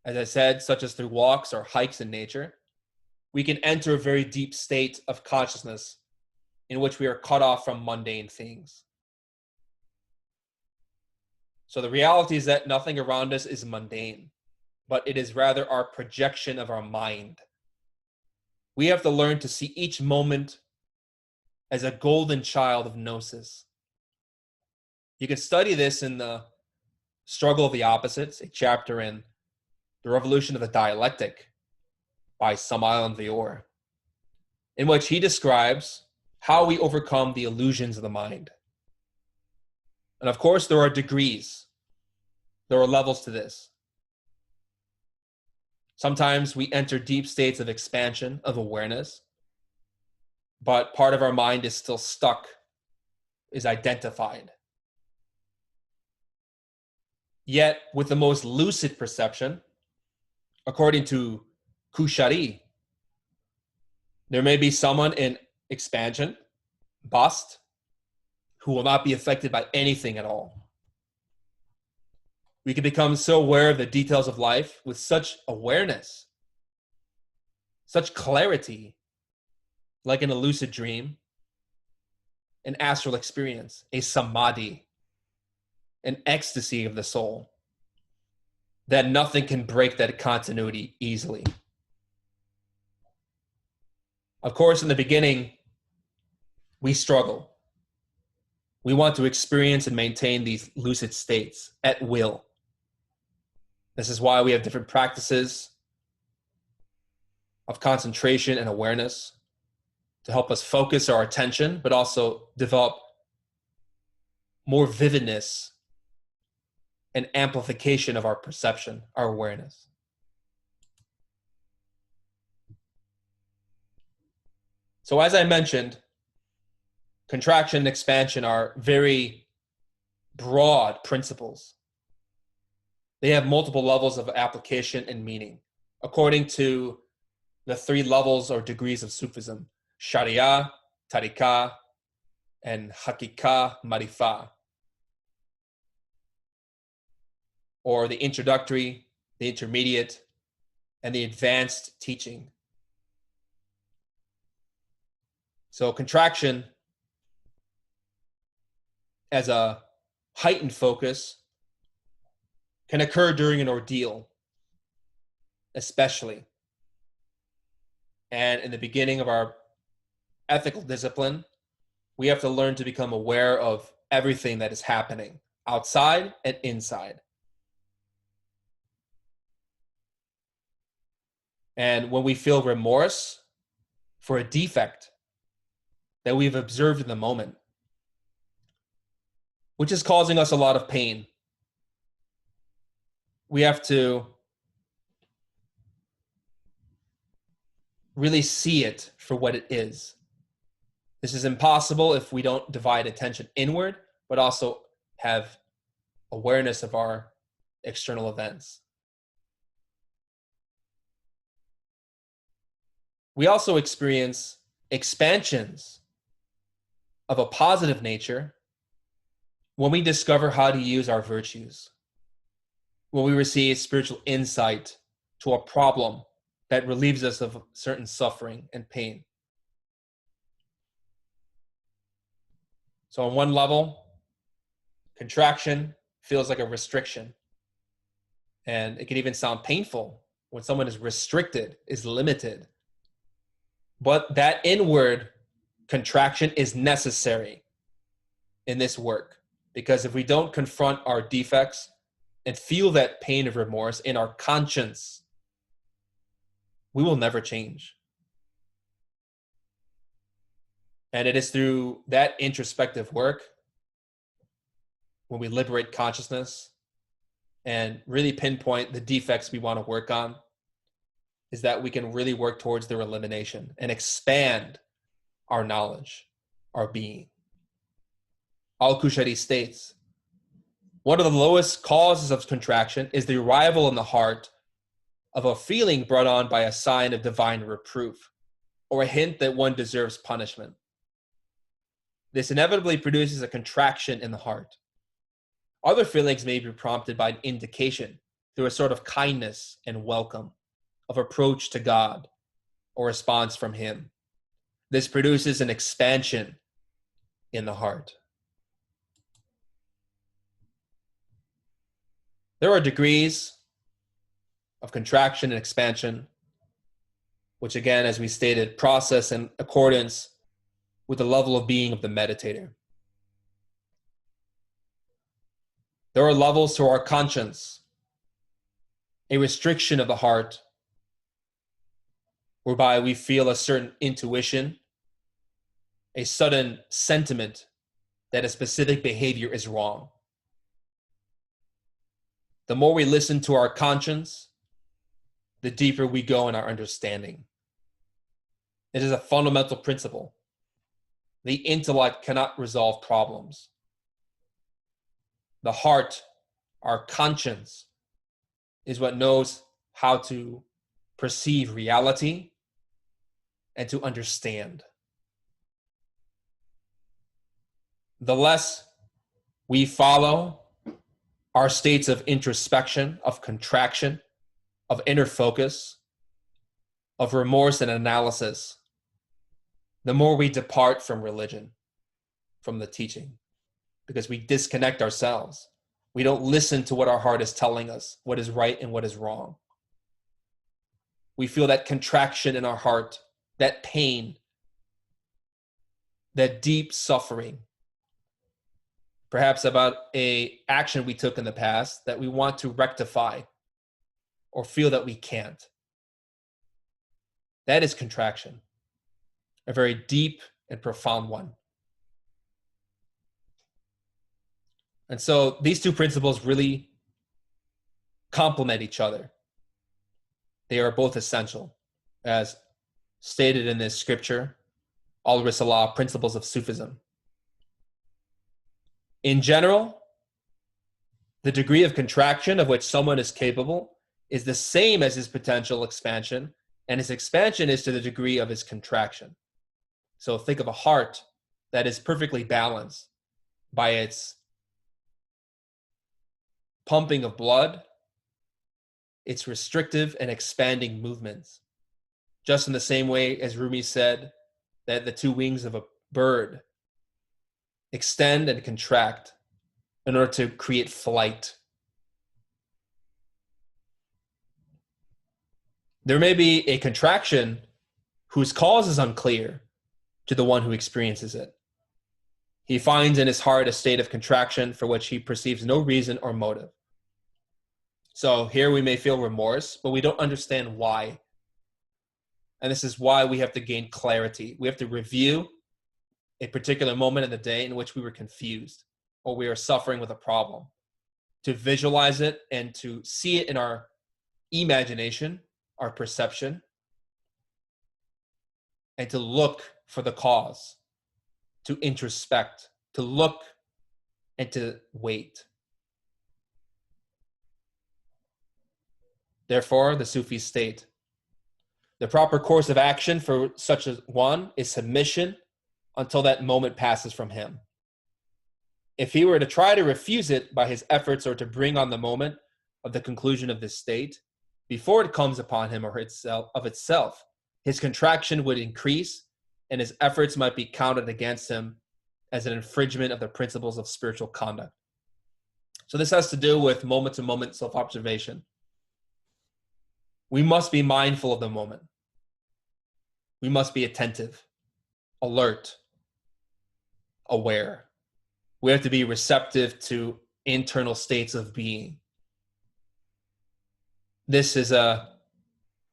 A: as I said, such as through walks or hikes in nature, we can enter a very deep state of consciousness in which we are cut off from mundane things. So the reality is that nothing around us is mundane, but it is rather our projection of our mind. We have to learn to see each moment as a golden child of gnosis. You can study this in the Struggle of the Opposites, a chapter in The Revolution of the Dialectic by Samael and Vior, in which he describes how we overcome the illusions of the mind. And of course, there are degrees. There are levels to this. Sometimes we enter deep states of expansion, of awareness, but part of our mind is still stuck, is identified. Yet, with the most lucid perception, according to Kushari, there may be someone in expansion, bast, who will not be affected by anything at all. We can become so aware of the details of life with such awareness, such clarity, like in a lucid dream, an astral experience, a samadhi, an ecstasy of the soul, that nothing can break that continuity easily. Of course, in the beginning, we struggle. We want to experience and maintain these lucid states at will. This is why we have different practices of concentration and awareness to help us focus our attention, but also develop more vividness and amplification of our perception, our awareness. So as I mentioned, contraction and expansion are very broad principles. They have multiple levels of application and meaning, according to the 3 levels or degrees of Sufism: Sharia, Tariqah, and Hakika Marifa, or the introductory, the intermediate, and the advanced teaching. So contraction as a heightened focus can occur during an ordeal, especially. And in the beginning of our ethical discipline, we have to learn to become aware of everything that is happening outside and inside. And when we feel remorse for a defect that we've observed in the moment, which is causing us a lot of pain, we have to really see it for what it is. This is impossible if we don't divide attention inward, but also have awareness of our external events. We also experience expansions of a positive nature when we discover how to use our virtues, when we receive spiritual insight to a problem that relieves us of certain suffering and pain. So on one level, contraction feels like a restriction. And it can even sound painful when someone is restricted, is limited. But that inward contraction is necessary in this work, because if we don't confront our defects and feel that pain of remorse in our conscience, we will never change. And it is through that introspective work, when we liberate consciousness and really pinpoint the defects we want to work on, is that we can really work towards their elimination and expand our knowledge, our being. Al-Kushari states, one of the lowest causes of contraction is the arrival in the heart of a feeling brought on by a sign of divine reproof or a hint that one deserves punishment. This inevitably produces a contraction in the heart. Other feelings may be prompted by an indication through a sort of kindness and welcome, of approach to God or response from Him. This produces an expansion in the heart. There are degrees of contraction and expansion, which again, as we stated, process in accordance with the level of being of the meditator. There are levels to our conscience, a restriction of the heart, whereby we feel a certain intuition, a sudden sentiment that a specific behavior is wrong. The more we listen to our conscience, the deeper we go in our understanding. It is a fundamental principle. The intellect cannot resolve problems. The heart, our conscience, is what knows how to perceive reality and to understand. The less we follow our states of introspection, of contraction, of inner focus, of remorse and analysis, the more we depart from religion, from the teaching, because we disconnect ourselves. We don't listen to what our heart is telling us, what is right and what is wrong. We feel that contraction in our heart, that pain, that deep suffering, perhaps about an action we took in the past that we want to rectify or feel that we can't. That is contraction, a very deep and profound one. And so these two principles really complement each other. They are both essential, as stated in this scripture, Al-Risalah, Principles of Sufism. In general, the degree of contraction of which someone is capable is the same as his potential expansion, and his expansion is to the degree of his contraction. So think of a heart that is perfectly balanced by its pumping of blood, its restrictive and expanding movements. Just in the same way as Rumi said that the two wings of a bird extend and contract in order to create flight. There may be a contraction whose cause is unclear to the one who experiences it. He finds in his heart a state of contraction for which he perceives no reason or motive. So here we may feel remorse, but we don't understand why. And this is why we have to gain clarity. We have to review a particular moment in the day in which we were confused or we are suffering with a problem, to visualize it and to see it in our imagination, our perception, and to look for the cause, to introspect, to look and to wait. Therefore, the Sufis state, the proper course of action for such a one is submission until that moment passes from him. If he were to try to refuse it by his efforts or to bring on the moment of the conclusion of this state, before it comes upon him or of itself, his contraction would increase and his efforts might be counted against him as an infringement of the principles of spiritual conduct. So this has to do with moment-to-moment self-observation. We must be mindful of the moment. We must be attentive, alert, aware. We have to be receptive to internal states of being. This is a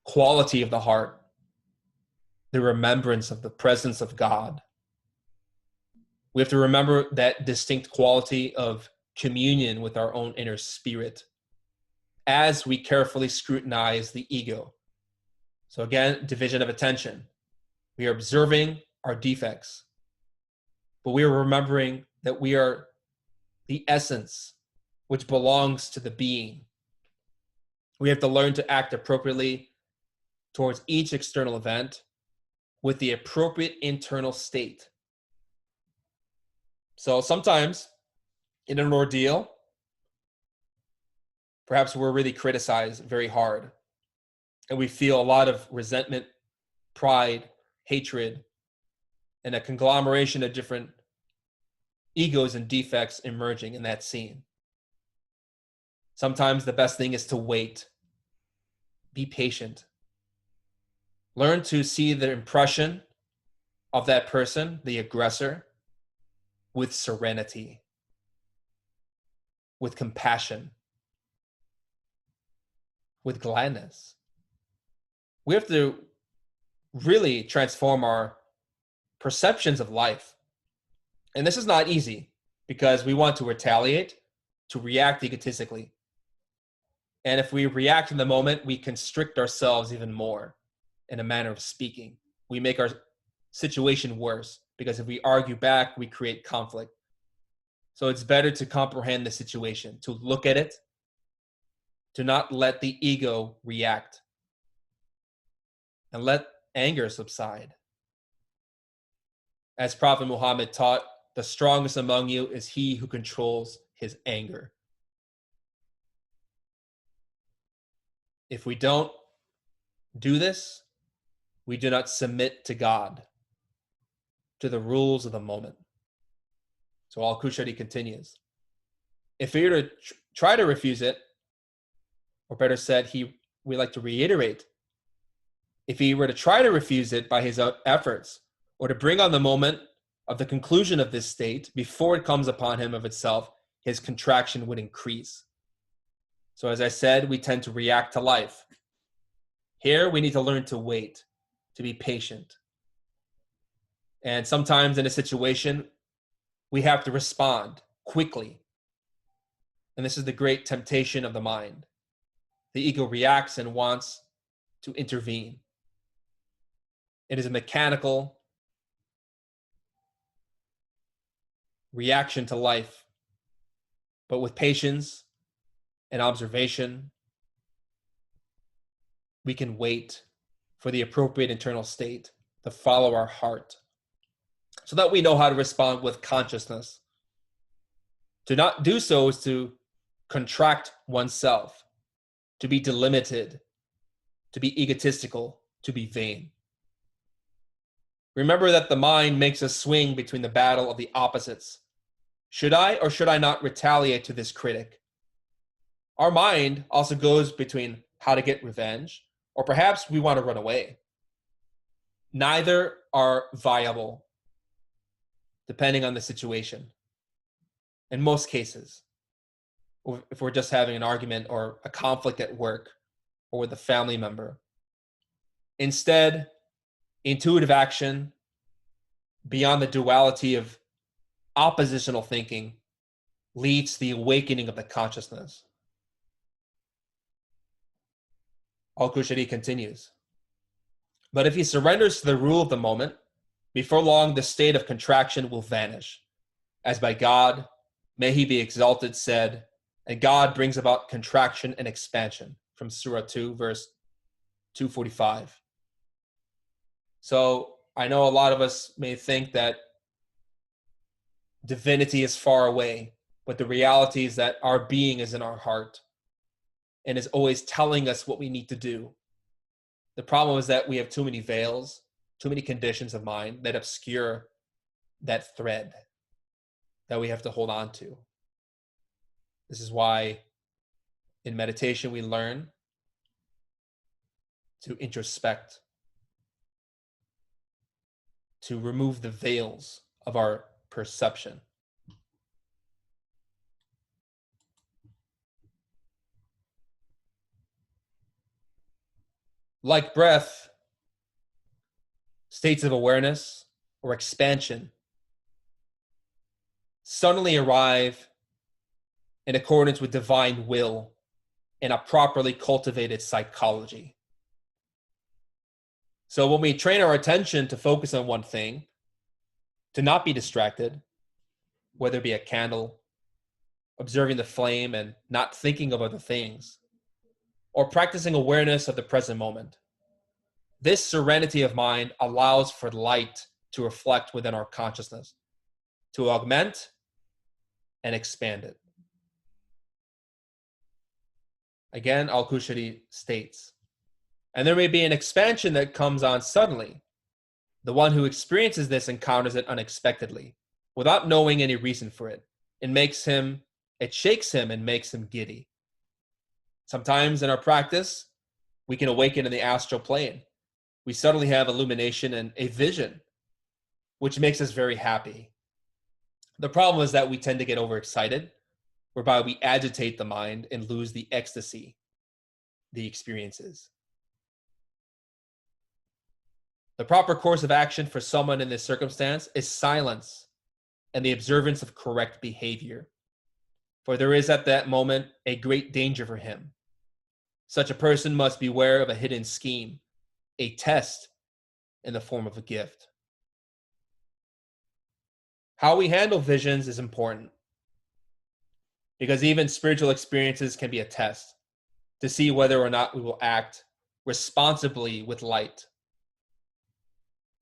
A: quality of the heart, the remembrance of the presence of God. We have to remember that distinct quality of communion with our own inner spirit as we carefully scrutinize the ego. So again, division of attention. We are observing our defects, but we are remembering that we are the essence which belongs to the being. We have to learn to act appropriately towards each external event with the appropriate internal state. So sometimes in an ordeal, perhaps we're really criticized very hard and we feel a lot of resentment, pride, hatred, and a conglomeration of different egos and defects emerging in that scene. Sometimes the best thing is to wait. Be patient. Learn to see the impression of that person, the aggressor, with serenity, with compassion, with gladness. We have to really transform our perceptions of life. And this is not easy because we want to retaliate, to react egotistically. And if we react in the moment, we constrict ourselves even more in a manner of speaking. We make our situation worse because if we argue back, we create conflict. So it's better to comprehend the situation, to look at it, to not let the ego react, and let anger subside. As Prophet Muhammad taught, the strongest among you is he who controls his anger. If we don't do this, we do not submit to God, to the rules of the moment. So Al-Kushari continues. If we were to try to refuse it, or better said, we like to reiterate, if he were to try to refuse it by his efforts, or to bring on the moment of the conclusion of this state before it comes upon him of itself, his contraction would increase. So as I said, we tend to react to life. Here, we need to learn to wait, to be patient. And sometimes in a situation, we have to respond quickly. And this is the great temptation of the mind. The ego reacts and wants to intervene. It is a mechanical reaction to life, but with patience and observation, we can wait for the appropriate internal state to follow our heart so that we know how to respond with consciousness. To not do so is to contract oneself, to be delimited, to be egotistical, to be vain. Remember that the mind makes a swing between the battle of the opposites, Should I or should I not retaliate to this critic? Our mind also goes between how to get revenge, or perhaps we want to run away. Neither are viable, depending on the situation. In most cases, if we're just having an argument or a conflict at work or with a family member. Instead, intuitive action, beyond the duality of oppositional thinking, leads to the awakening of the consciousness. Al-Qushayri continues. But if he surrenders to the rule of the moment, before long the state of contraction will vanish, as by God, may he be exalted, said, and God brings about contraction and expansion, from Surah 2, verse 245. So I know a lot of us may think that divinity is far away, but the reality is that our being is in our heart and is always telling us what we need to do. The problem is that we have too many veils, too many conditions of mind that obscure that thread that we have to hold on to. This is why in meditation we learn to introspect, to remove the veils of our perception. Like breath, states of awareness or expansion suddenly arrive in accordance with divine will in a properly cultivated psychology. So when we train our attention to focus on one thing, to not be distracted, whether it be a candle, observing the flame and not thinking of other things, or practicing awareness of the present moment, this serenity of mind allows for light to reflect within our consciousness, to augment and expand it. Again, Al-Qushayri states, and there may be an expansion that comes on suddenly. The one who experiences this encounters it unexpectedly, without knowing any reason for it. It shakes him and makes him giddy. Sometimes in our practice, we can awaken in the astral plane. We suddenly have illumination and a vision, which makes us very happy. The problem is that we tend to get overexcited, whereby we agitate the mind and lose the ecstasy, the experiences. The proper course of action for someone in this circumstance is silence and the observance of correct behavior, for there is at that moment a great danger for him. Such a person must beware of a hidden scheme, a test in the form of a gift. How we handle visions is important, because even spiritual experiences can be a test to see whether or not we will act responsibly with light,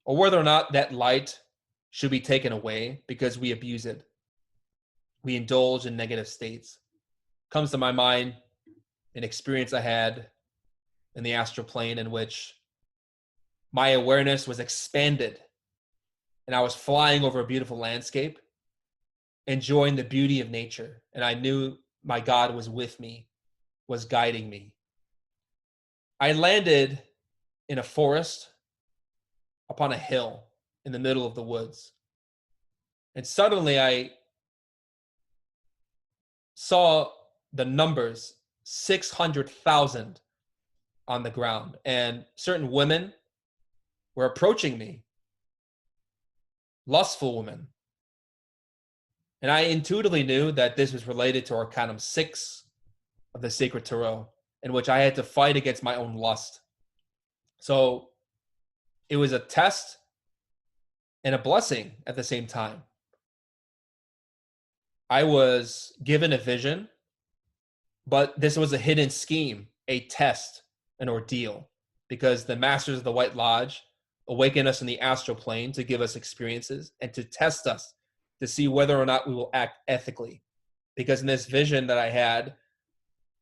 A: or whether or not that light should be taken away because we abuse it. We indulge in negative states. Comes to my mind an experience I had in the astral plane in which my awareness was expanded and I was flying over a beautiful landscape, enjoying the beauty of nature. And I knew my God was with me, was guiding me. I landed in a forest upon a hill in the middle of the woods. And suddenly I saw the numbers 600,000 on the ground, and certain women were approaching me, lustful women. And I intuitively knew that this was related to Arcanum 6 of the Sacred Tarot, in which I had to fight against my own lust. So it was a test and a blessing at the same time. I was given a vision, but this was a hidden scheme, a test, an ordeal, because the masters of the White Lodge awaken us in the astral plane to give us experiences and to test us to see whether or not we will act ethically. Because in this vision that I had,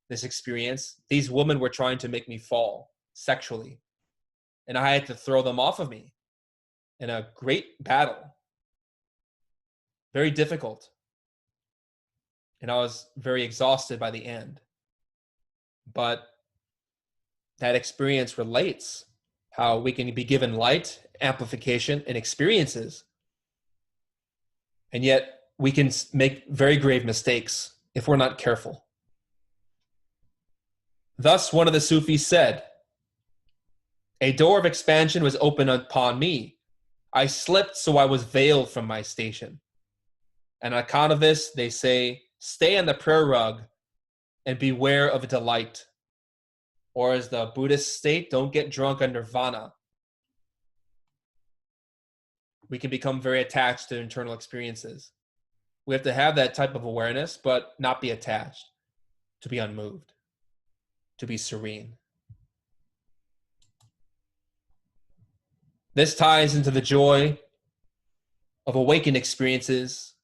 A: this experience, these women were trying to make me fall sexually, and I had to throw them off of me in a great battle. Very difficult. and I was very exhausted by the end. But that experience relates how we can be given light, amplification, and experiences. And yet we can make very grave mistakes if we're not careful. Thus, one of the Sufis said, "A door of expansion was opened upon me. I slipped, so I was veiled from my station." And on account of this, they say, stay on the prayer rug and beware of delight. Or as the Buddhists state, don't get drunk on nirvana. We can become very attached to internal experiences. We have to have that type of awareness, but not be attached, to be unmoved, to be serene. This ties into the joy of awakened experiences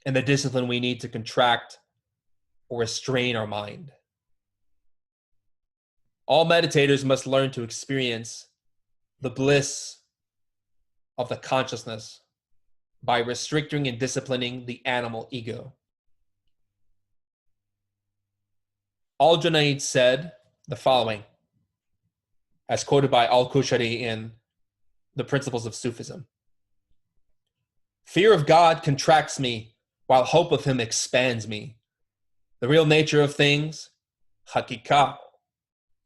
A: and the discipline we need to contract or restrain our mind. All meditators must learn to experience the bliss of the consciousness by restricting and disciplining the animal ego. Al-Junaid said the following, as quoted by Al-Qushayri in The Principles of Sufism. "Fear of God contracts me, while hope of him expands me. The real nature of things, hakika,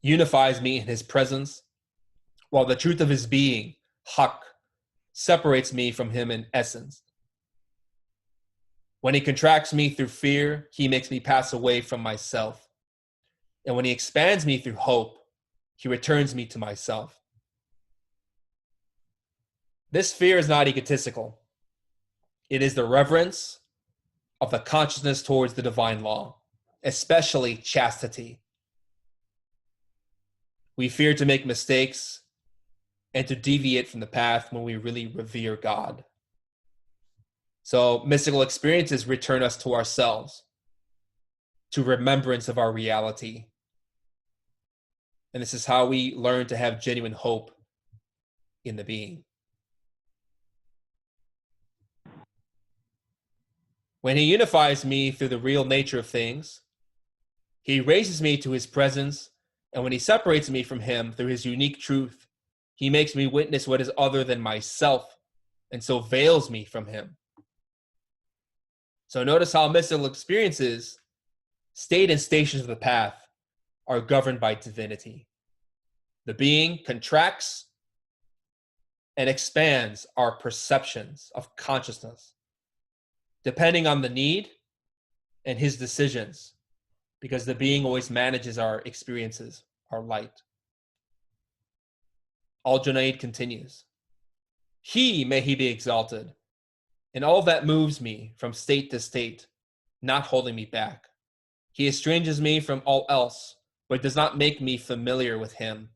A: unifies me in his presence, while the truth of his being, hak, separates me from him in essence. When he contracts me through fear, he makes me pass away from myself. And when he expands me through hope, he returns me to myself." This fear is not egotistical. It is the reverence of the consciousness towards the divine law, especially chastity. We fear to make mistakes and to deviate from the path when we really revere God. So mystical experiences return us to ourselves, to remembrance of our reality. And this is how we learn to have genuine hope in the being. When he unifies me through the real nature of things, he raises me to his presence, and when he separates me from him through his unique truth, he makes me witness what is other than myself, and so veils me from him. So notice how mystical experiences, state and stations of the path, are governed by divinity. The being contracts and expands our perceptions of consciousness, depending on the need and his decisions, because the being always manages our experiences, our light. Al-Junaid continues, may he be exalted, in all that moves me from state to state, not holding me back. He estranges me from all else, but does not make me familiar with him.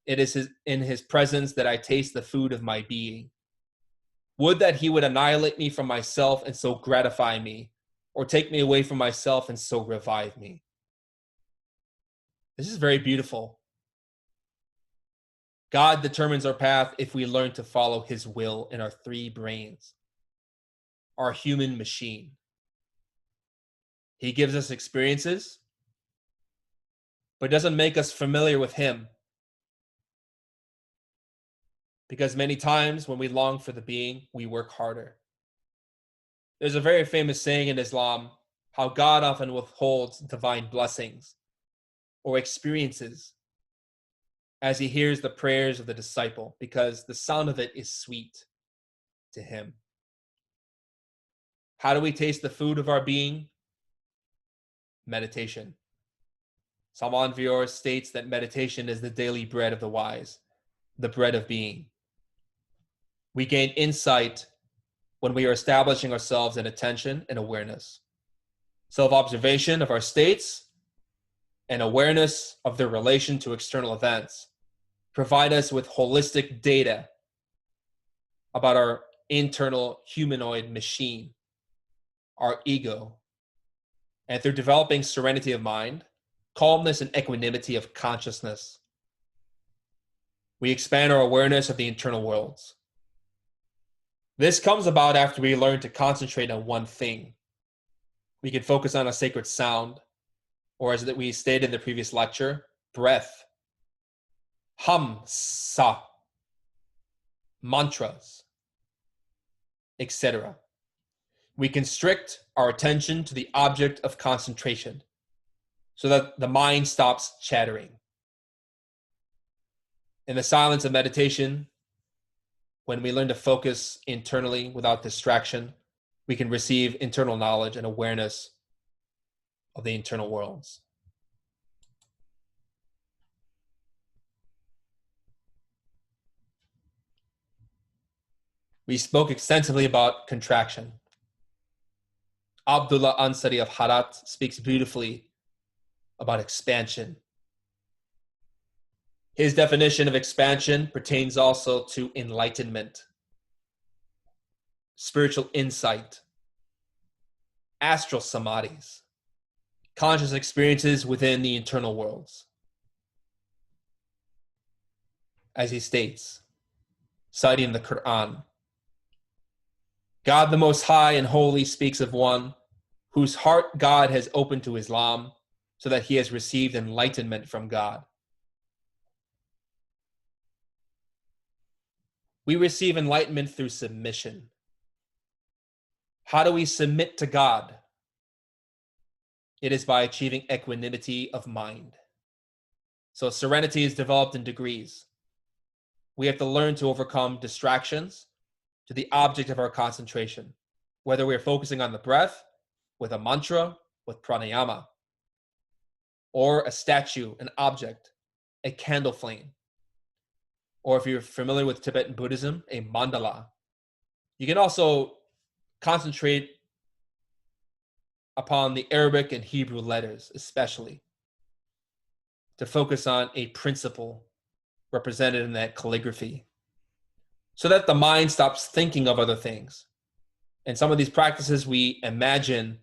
A: It is in his presence that I taste the food of my being. Would that he would annihilate me from myself and so gratify me, or take me away from myself and so revive me. This is very beautiful. God determines our path if we learn to follow his will in our three brains, our human machine. He gives us experiences, but doesn't make us familiar with him. Because many times when we long for the being, we work harder. There's a very famous saying in Islam, how God often withholds divine blessings or experiences as he hears the prayers of the disciple, because the sound of it is sweet to him. How do we taste the food of our being? Meditation. Salman Vior states that meditation is the daily bread of the wise, the bread of being. We gain insight when we are establishing ourselves in attention and awareness, self-observation of our states, and awareness of their relation to external events provide us with holistic data about our internal humanoid machine, our ego. And through developing serenity of mind, calmness and equanimity of consciousness, we expand our awareness of the internal worlds. This comes about after we learn to concentrate on one thing, We can focus on a sacred sound, or as we stated in the previous lecture, breath, hum, sa, mantras, etc. We constrict our attention to the object of concentration so that the mind stops chattering. In the silence of meditation, when we learn to focus internally without distraction, we can receive internal knowledge and awareness of the internal worlds. We spoke extensively about contraction. Abdullah Ansari of Harat speaks beautifully about expansion. His definition of expansion pertains also to enlightenment, spiritual insight, astral samadhis, conscious experiences within the internal worlds. As he states, citing the Quran, God the Most High and Holy speaks of one whose heart God has opened to Islam so that he has received enlightenment from God. We receive enlightenment through submission. How do we submit to God? It is by achieving equanimity of mind. So serenity is developed in degrees. We have to learn to overcome distractions to the object of our concentration, whether we're focusing on the breath, with a mantra, with pranayama, or a statue, an object, a candle flame, or if you're familiar with Tibetan Buddhism, a mandala. You can also concentrate upon the Arabic and Hebrew letters, especially, to focus on a principle represented in that calligraphy, so that the mind stops thinking of other things. In some of these practices, we imagine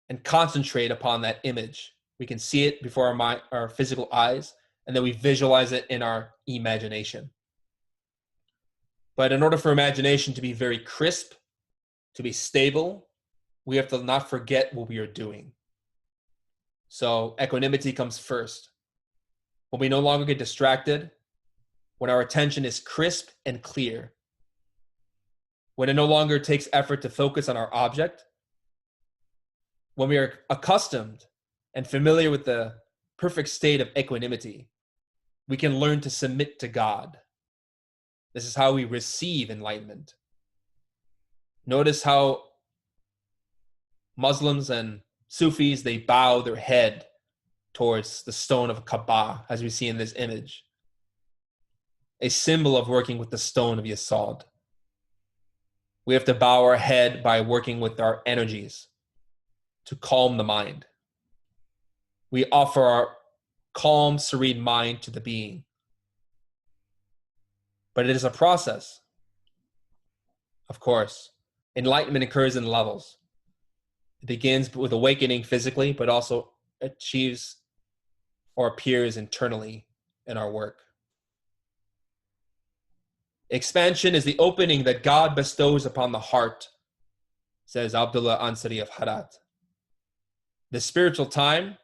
A: and concentrate upon that image. We can see it before our physical eyes, and then we visualize it in our imagination. But in order for imagination to be very crisp, to be stable, we have to not forget what we are doing. So equanimity comes first. When we no longer get distracted, when our attention is crisp and clear, when it no longer takes effort to focus on our object, when we are accustomed and familiar with the perfect state of equanimity, we can learn to submit to God. This is how we receive enlightenment. Notice how Muslims and Sufis, they bow their head towards the stone of Kaaba, as we see in this image, a symbol of working with the stone of Yasod. We have to bow our head by working with our energies to calm the mind. We offer our calm, serene mind to the being. But it is a process. Of course, enlightenment occurs in levels. It begins with awakening physically, but also achieves or appears internally in our work. Expansion is the opening that God bestows upon the heart, says Abdullah Ansari of Harat. The spiritual time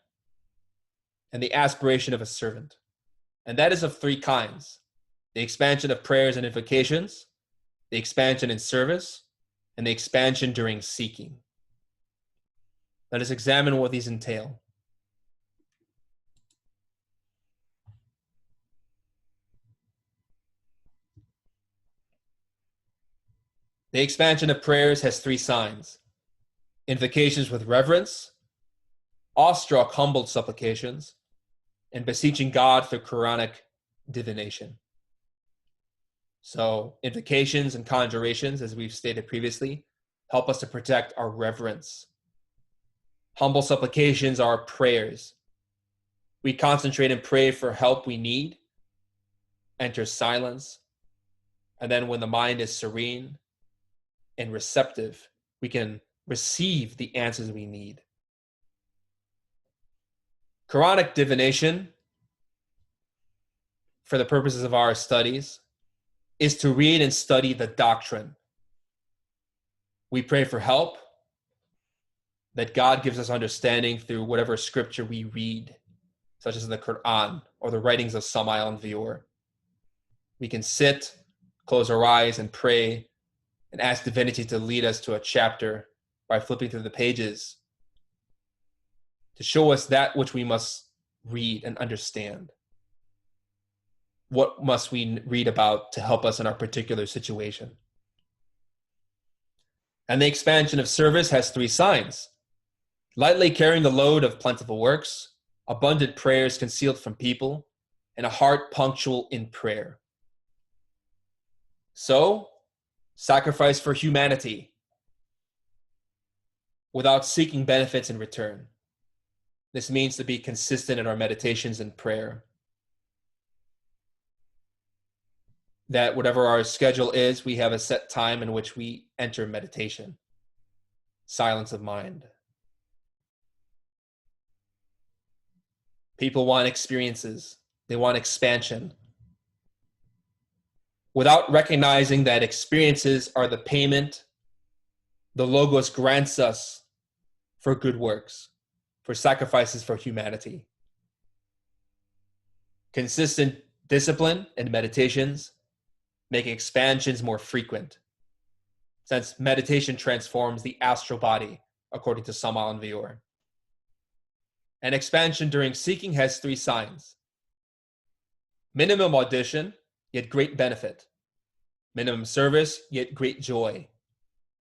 A: and the aspiration of a servant. And that is of three kinds: the expansion of prayers and invocations, the expansion in service, and the expansion during seeking. Let us examine what these entail. The expansion of prayers has three signs: invocations with reverence, awestruck, humbled supplications, and beseeching God through Quranic divination. So invocations and conjurations, as we've stated previously, help us to protect our reverence. Humble supplications are prayers. We concentrate and pray for help we need, enter silence, and then when the mind is serene and receptive, we can receive the answers we need. Quranic divination, for the purposes of our studies, is to read and study the doctrine. We pray for help, that God gives us understanding through whatever scripture we read, such as the Quran or the writings of Samael and Vior. We can sit, close our eyes, and pray and ask divinity to lead us to a chapter by flipping through the pages to show us that which we must read and understand. What must we read about to help us in our particular situation? And the expansion of service has three signs: lightly carrying the load of plentiful works, abundant prayers concealed from people, and a heart punctual in prayer. So, sacrifice for humanity without seeking benefits in return. This means to be consistent in our meditations and prayer. That whatever our schedule is, we have a set time in which we enter meditation, silence of mind. People want experiences. They want expansion. Without recognizing that experiences are the payment the Logos grants us for good works, for sacrifices for humanity. Consistent discipline and meditations make expansions more frequent, since meditation transforms the astral body, according to Samael and Vior. And expansion during seeking has three signs: minimum audition, yet great benefit; minimum service, yet great joy;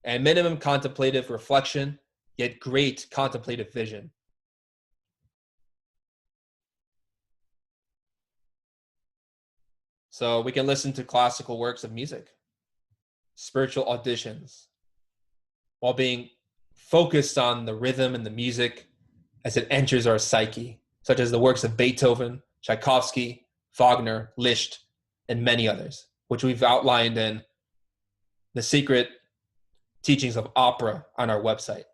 A: and minimum contemplative reflection, yet great contemplative vision. So we can listen to classical works of music, spiritual auditions, while being focused on the rhythm and the music as it enters our psyche, such as the works of Beethoven, Tchaikovsky, Wagner, Liszt, and many others, which we've outlined in the secret teachings of opera on our website.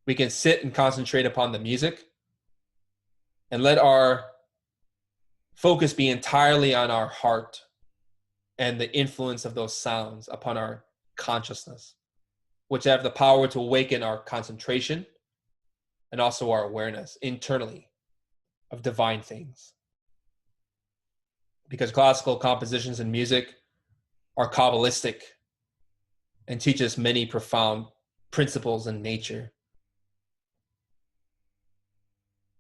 A: We can sit and concentrate upon the music and let our focus be entirely on our heart and the influence of those sounds upon our consciousness, which have the power to awaken our concentration and also our awareness internally of divine things. Because classical compositions and music are Kabbalistic and teach us many profound principles in nature.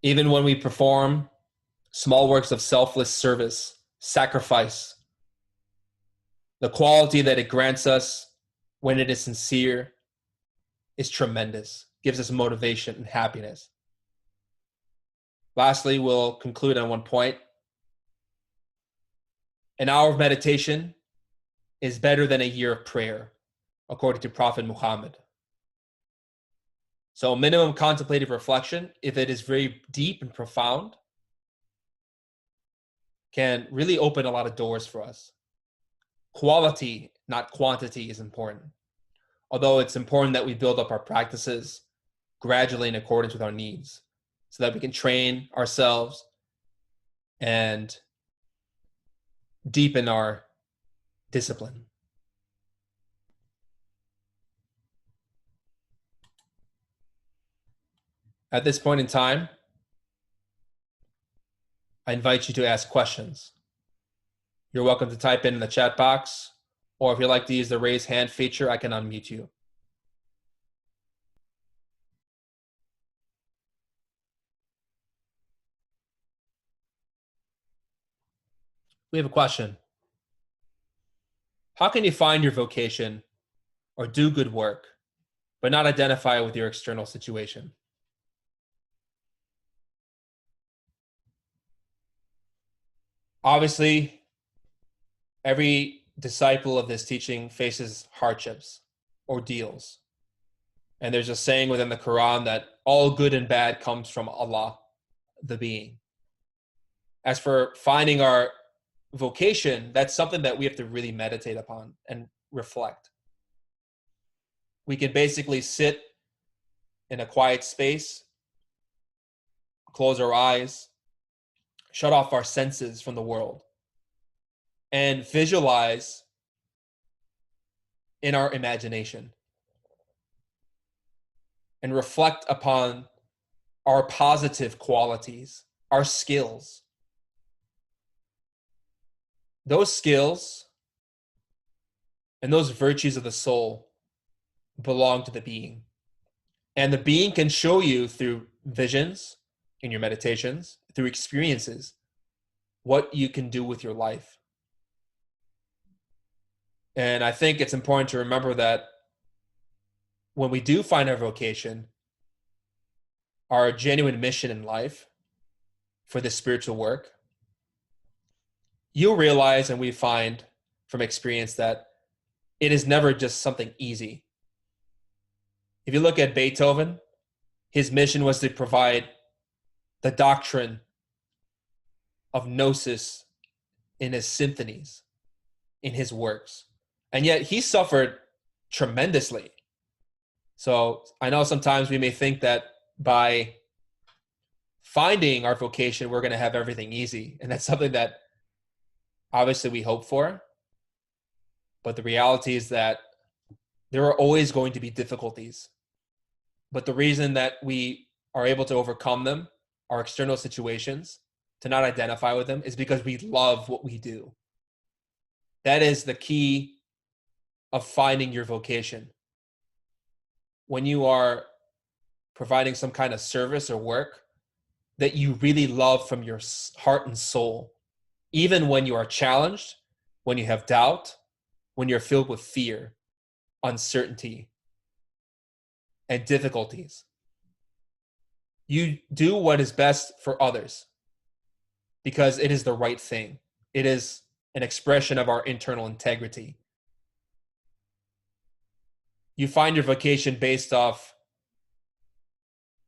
A: Even when we perform small works of selfless service, sacrifice, the quality that it grants us when it is sincere is tremendous, gives us motivation and happiness. Lastly, we'll conclude on one point. An hour of meditation is better than a year of prayer, according to Prophet Muhammad. So minimum contemplative reflection, if it is very deep and profound, can really open a lot of doors for us. Quality, not quantity, is important. Although it's important that we build up our practices gradually in accordance with our needs so that we can train ourselves and deepen our discipline. At this point in time, I invite you to ask questions. You're welcome to type in the chat box, or if you'd like to use the raise hand feature, I can unmute you. We have a question. How can you find your vocation or do good work, but not identify with your external situation? Obviously, every disciple of this teaching faces hardships, ordeals. And there's a saying within the Quran that all good and bad comes from Allah, the being. As for finding our vocation, that's something that we have to really meditate upon and reflect. We can basically sit in a quiet space, close our eyes, shut off our senses from the world, and visualize in our imagination and reflect upon our positive qualities, our skills. Those skills and those virtues of the soul belong to the being. And the being can show you through visions in your meditations, through experiences, what you can do with your life. And I think it's important to remember that when we do find our vocation, our genuine mission in life for this spiritual work, you'll realize, and we find from experience, that it is never just something easy. If you look at Beethoven, his mission was to provide the doctrine of gnosis in his symphonies, in his works. And yet he suffered tremendously. So I know sometimes we may think that by finding our vocation, we're going to have everything easy. And that's something that obviously we hope for. But the reality is that there are always going to be difficulties. But the reason that we are able to overcome them, our external situations, to not identify with them, is because we love what we do. That is the key of finding your vocation. When you are providing some kind of service or work that you really love from your heart and soul, even when you are challenged, when you have doubt, when you're filled with fear, uncertainty, and difficulties. You do what is best for others because it is the right thing. It is an expression of our internal integrity. You find your vocation based off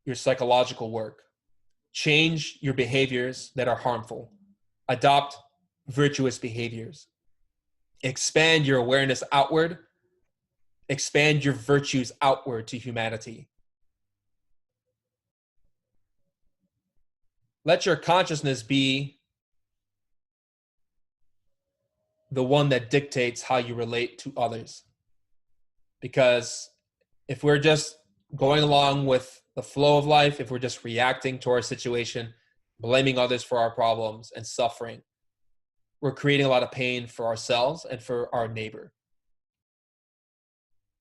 A: your psychological work. Change your behaviors that are harmful. Adopt virtuous behaviors. Expand your awareness outward. Expand your virtues outward to humanity. Let your consciousness be the one that dictates how you relate to others. Because if we're just going along with the flow of life, if we're just reacting to our situation, blaming others for our problems and suffering, we're creating a lot of pain for ourselves and for our neighbor.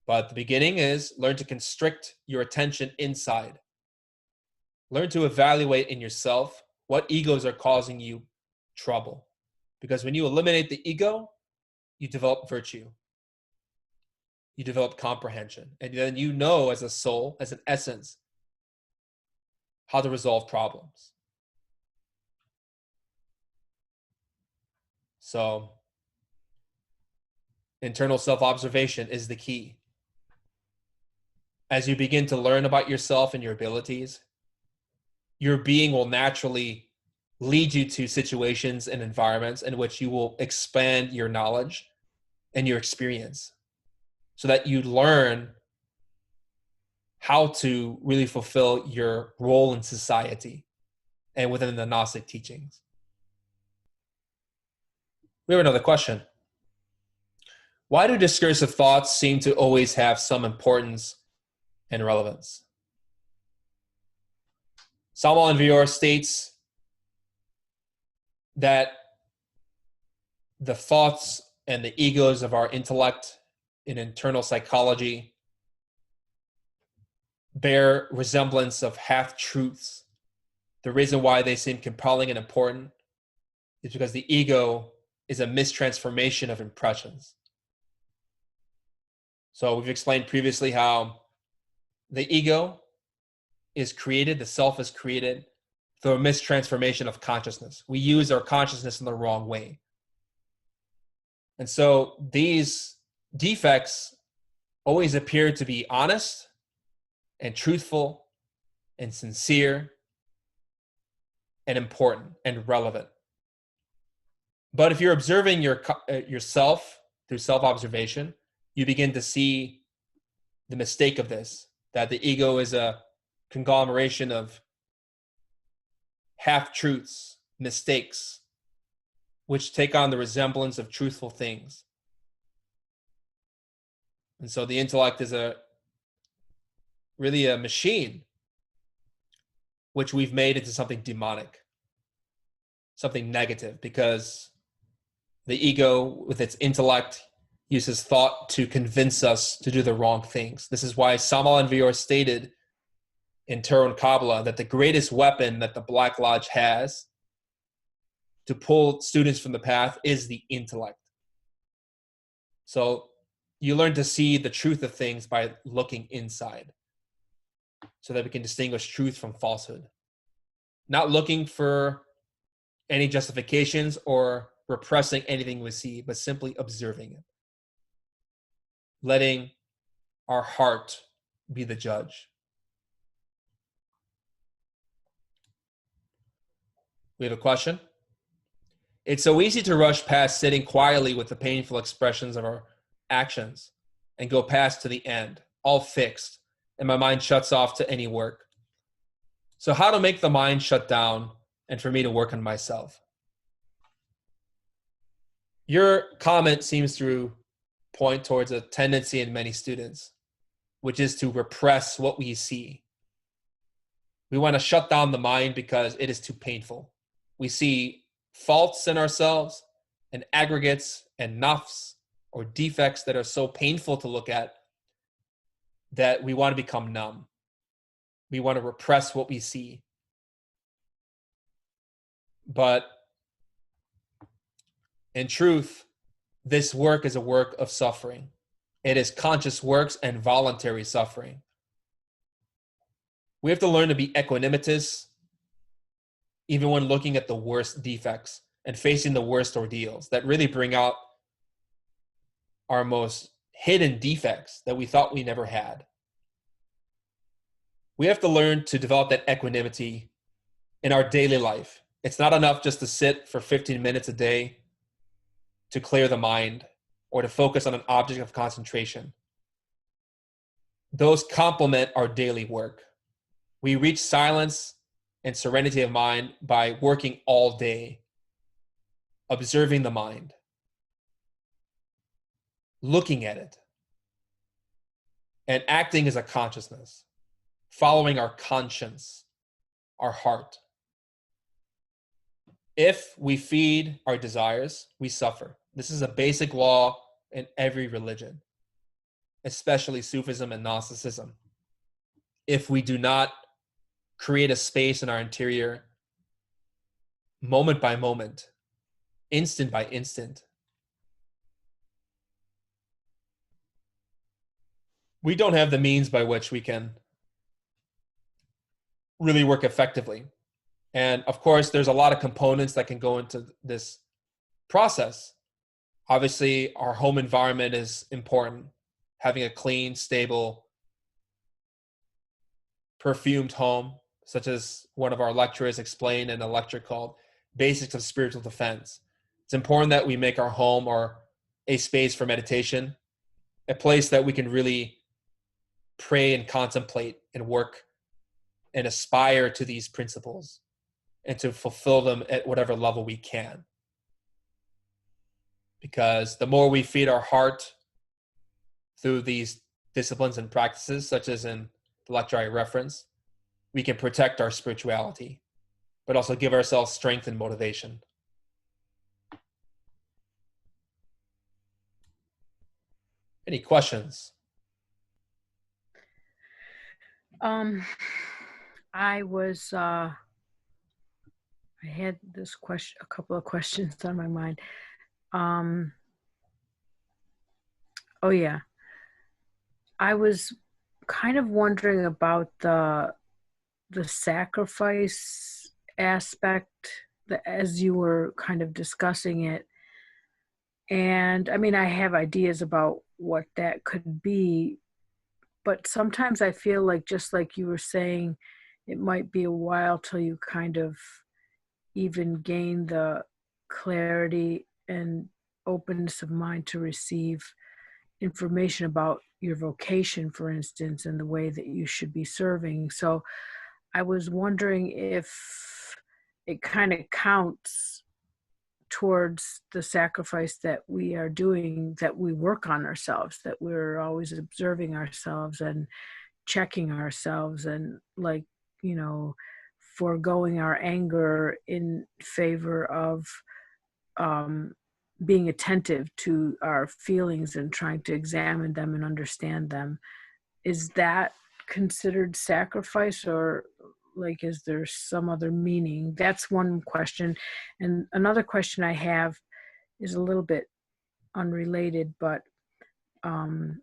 A: But the beginning is learn to constrict your attention inside. Learn to evaluate in yourself what egos are causing you trouble. Because when you eliminate the ego, you develop virtue. You develop comprehension. And then you know as a soul, as an essence, how to resolve problems. So, internal self-observation is the key. As you begin to learn about yourself and your abilities, your being will naturally lead you to situations and environments in which you will expand your knowledge and your experience so that you learn how to really fulfill your role in society and within the Gnostic teachings. We have another question. Why do discursive thoughts seem to always have some importance and relevance? Samuel Envior states that the thoughts and the egos of our intellect in internal psychology bear resemblance of half-truths. The reason why they seem compelling and important is because the ego is a mistransformation of impressions. So we've explained previously how the ego is created, the self is created through a mistransformation of consciousness. We use our consciousness in the wrong way. And so these defects always appear to be honest and truthful and sincere and important and relevant. But if you're observing yourself through self-observation, you begin to see the mistake of this, that the ego is a conglomeration of half-truths, mistakes, which take on the resemblance of truthful things. And so the intellect is a really a machine, which we've made into something demonic, something negative, because the ego, with its intellect, uses thought to convince us to do the wrong things. This is why Samal and Vior stated in Tarot and Kabbalah that the greatest weapon that the Black Lodge has to pull students from the path is the intellect. So you learn to see the truth of things by looking inside, so that we can distinguish truth from falsehood. Not looking for any justifications or repressing anything we see, but simply observing it. Letting our heart be the judge. We have a question. It's so easy to rush past sitting quietly with the painful expressions of our actions and go past to the end, all fixed, and my mind shuts off to any work. So how to make the mind shut down and for me to work on myself? Your comment seems to point towards a tendency in many students, which is to repress what we see. We want to shut down the mind because it is too painful. We see faults in ourselves and aggregates and nafs or defects that are so painful to look at that we want to become numb. We want to repress what we see. But in truth, this work is a work of suffering. It is conscious works and voluntary suffering. We have to learn to be equanimitous even when looking at the worst defects and facing the worst ordeals that really bring out our most hidden defects that we thought we never had. We have to learn to develop that equanimity in our daily life. It's not enough just to sit for 15 minutes a day to clear the mind or to focus on an object of concentration. Those complement our daily work. We reach silence and serenity of mind by working all day, observing the mind, looking at it, and acting as a consciousness, following our conscience, our heart. If we feed our desires, we suffer. This is a basic law in every religion, especially Sufism and Gnosticism. If we do not create a space in our interior, moment by moment, instant by instant, we don't have the means by which we can really work effectively. And of course, there's a lot of components that can go into this process. Obviously, our home environment is important. Having a clean, stable, perfumed home, such as one of our lecturers explained in a lecture called Basics of Spiritual Defense. It's important that we make our home or a space for meditation, a place that we can really pray and contemplate and work and aspire to these principles and to fulfill them at whatever level we can. Because the more we feed our heart through these disciplines and practices, such as in the lecture I referenced, we can protect our spirituality, but also give ourselves strength and motivation. Any questions?
B: I had this question, a couple of questions on my mind. Oh yeah. I was kind of wondering about the sacrifice aspect as you were kind of discussing it. And I mean, I have ideas about what that could be, but sometimes I feel like, just like you were saying, it might be a while till you kind of even gain the clarity and openness of mind to receive information about your vocation, for instance, and the way that you should be serving. So I was wondering if it kind of counts towards the sacrifice that we are doing, that we work on ourselves, that we're always observing ourselves and checking ourselves and, like, you know, foregoing our anger in favor of um, being attentive to our feelings and trying to examine them and understand them. Is that considered sacrifice, or like, is there some other meaning? That's one question. And another question I have is a little bit unrelated, but um,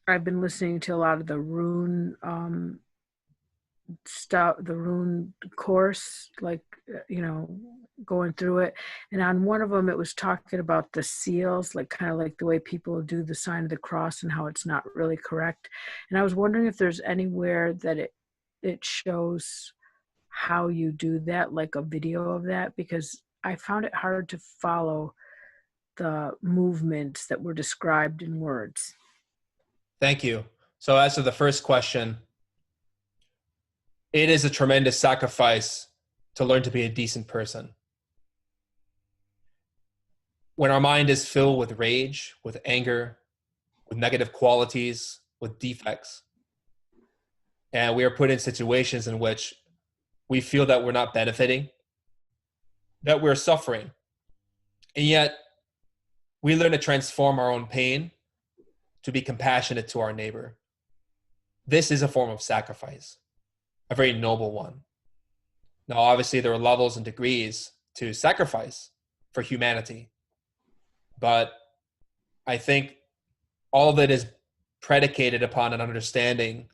B: I've been listening to a lot of the rune stuff, the rune course, like, going through it. And on one of them, it was talking about the seals, like kind of like the way people do the sign of the cross and how it's not really correct. And I was wondering if there's anywhere that it shows how you do that, like a video of that, because I found it hard to follow the movements that were described in words.
A: Thank you. So as to the first question, it is a tremendous sacrifice to learn to be a decent person. When our mind is filled with rage, with anger, with negative qualities, with defects, and we are put in situations in which we feel that we're not benefiting, that we're suffering, and yet we learn to transform our own pain to be compassionate to our neighbor. This is a form of sacrifice, a very noble one. Now, obviously, there are levels and degrees to sacrifice for humanity, but I think all of it is predicated upon an understanding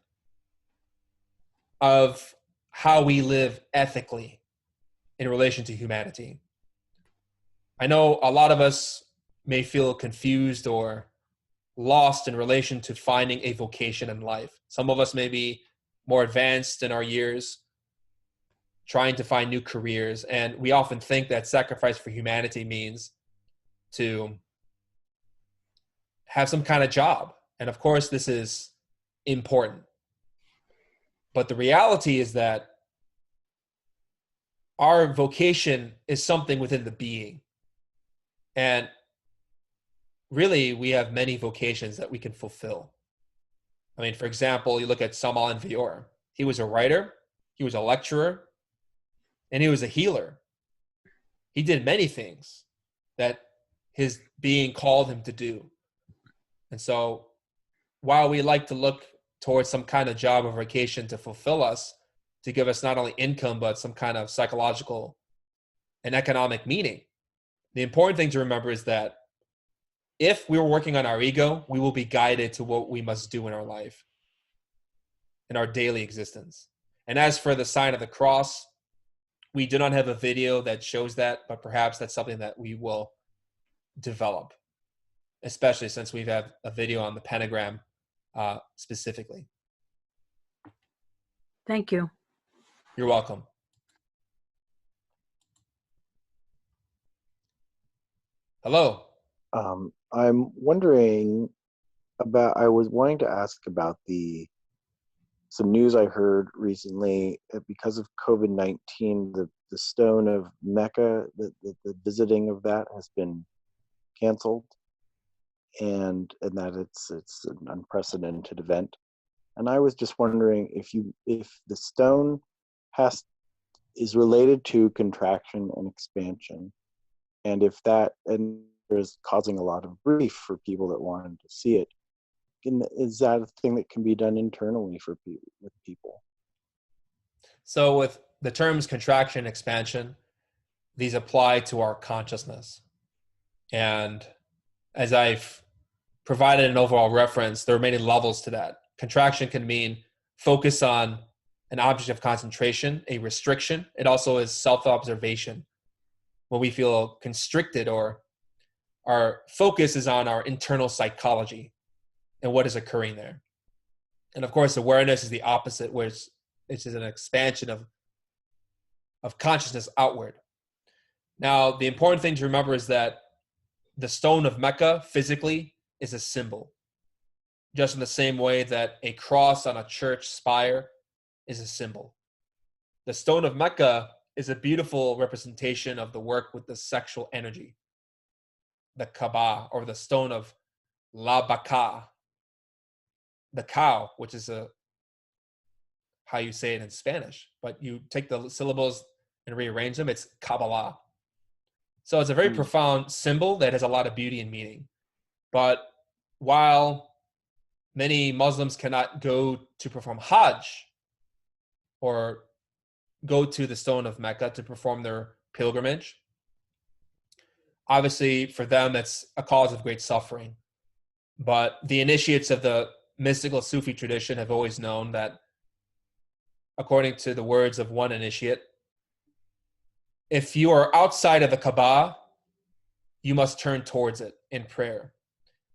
A: of how we live ethically in relation to humanity. I know a lot of us may feel confused or lost in relation to finding a vocation in life. Some of us may be more advanced in our years, trying to find new careers, and we often think that sacrifice for humanity means to have some kind of job. And of course, this is important. But the reality is that our vocation is something within the being. And really, we have many vocations that we can fulfill. I mean, for example, you look at Samal Envior. He was a writer, he was a lecturer, and he was a healer. He did many things that his being called him to do. And so while we like to look towards some kind of job or vocation to fulfill us, to give us not only income, but some kind of psychological and economic meaning, the important thing to remember is that if we were working on our ego, we will be guided to what we must do in our life, in our daily existence. And as for the sign of the cross, we do not have a video that shows that, but perhaps that's something that we will develop, especially since we've had a video on the pentagram specifically.
B: Thank you.
A: You're welcome. Hello.
C: I'm wondering I was wanting to ask about some news I heard recently. Because of COVID-19, the stone of Mecca, the visiting of that has been canceled, and that it's an unprecedented event. And I was just wondering if the stone is related to contraction and expansion, and if that is causing a lot of grief for people that wanted to see it. Is that a thing that can be done internally with people?
A: So with the terms contraction and expansion, these apply to our consciousness. And as I've provided an overall reference, there are many levels to that. Contraction can mean focus on an object of concentration, a restriction. It also is self-observation. When we feel constricted, or our focus is on our internal psychology and what is occurring there. And of course, awareness is the opposite, which is an expansion of consciousness outward. Now, the important thing to remember is that the stone of Mecca physically is a symbol, just in the same way that a cross on a church spire is a symbol. The stone of Mecca is a beautiful representation of the work with the sexual energy, the Kaaba, or the stone of La Baka, the cow, which is a how you say it in Spanish, but you take the syllables and rearrange them, it's Kabbalah. So it's a very profound symbol that has a lot of beauty and meaning. But while many Muslims cannot go to perform Hajj or go to the stone of Mecca to perform their pilgrimage, obviously for them that's a cause of great suffering. But the initiates of the mystical Sufi tradition have always known that, according to the words of one initiate, if you are outside of the Kaaba, you must turn towards it in prayer.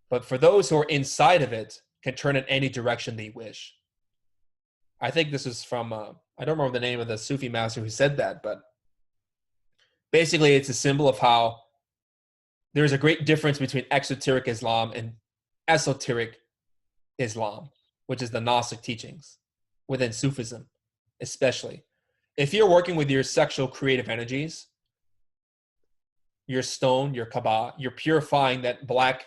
A: But for those who are inside of it, can turn in any direction they wish. I think this is from, I don't remember the name of the Sufi master who said that, but basically it's a symbol of how there's a great difference between exoteric Islam and esoteric Islam, which is the Gnostic teachings within Sufism, especially. If you're working with your sexual creative energies, your stone, your Kaaba, you're purifying that black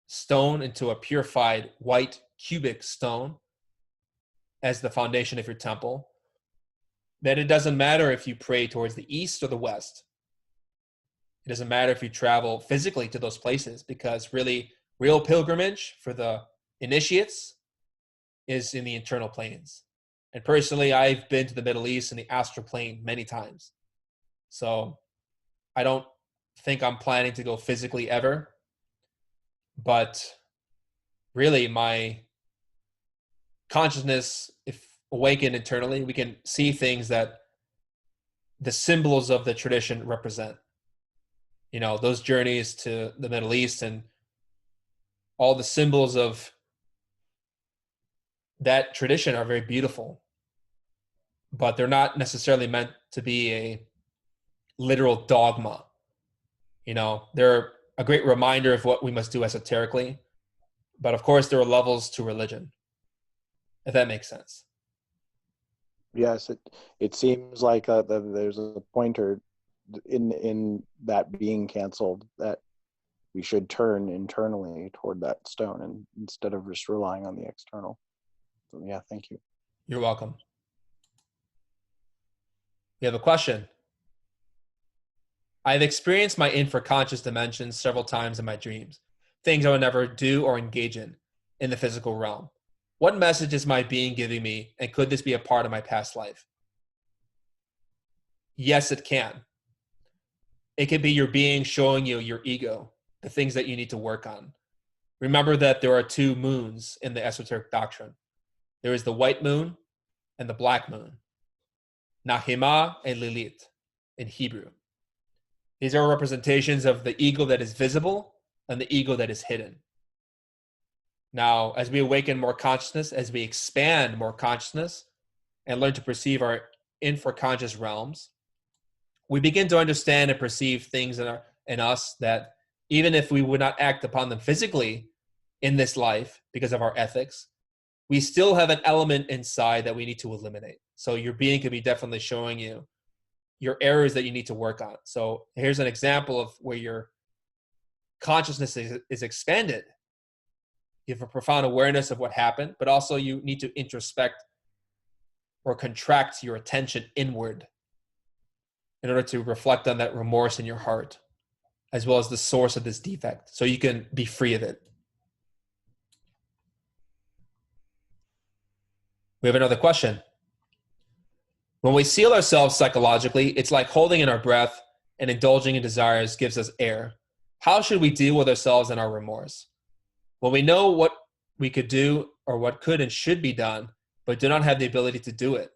A: stone into a purified white cubic stone as the foundation of your temple, then it doesn't matter if you pray towards the east or the west. It doesn't matter if you travel physically to those places, because really real pilgrimage for the initiates is in the internal planes. And personally, I've been to the Middle East and the astral plane many times. So I don't think I'm planning to go physically ever. But really, my consciousness, if awakened internally, we can see things that the symbols of the tradition represent. You know, those journeys to the Middle East and all the symbols of that tradition are very beautiful, but they're not necessarily meant to be a literal dogma. You know, they're a great reminder of what we must do esoterically, but of course there are levels to religion, if that makes sense.
C: Yes, it seems like there's a pointer in that being canceled, that we should turn internally toward that stone, and instead of just relying on the external. So yeah, thank you.
A: You're welcome. You have a question? I've experienced my infraconscious dimensions several times in my dreams, things I would never do or engage in the physical realm. What message is my being giving me, and could this be a part of my past life? Yes, it can. It could be your being showing you your ego, the things that you need to work on. Remember that there are two moons in the esoteric doctrine. There is the white moon and the black moon, Nahima and Lilith in Hebrew. These are representations of the ego that is visible and the ego that is hidden. Now, as we awaken more consciousness, as we expand more consciousness and learn to perceive our infraconscious realms, we begin to understand and perceive things in us that even if we would not act upon them physically in this life because of our ethics, we still have an element inside that we need to eliminate. So your being could be definitely showing you your errors that you need to work on. So here's an example of where your consciousness is expanded. You have a profound awareness of what happened, but also you need to introspect or contract your attention inward in order to reflect on that remorse in your heart, as well as the source of this defect, so you can be free of it. We have another question. When we seal ourselves psychologically, it's like holding in our breath and indulging in desires gives us air. How should we deal with ourselves and our remorse? When we know what we could do or what could and should be done, but do not have the ability to do it,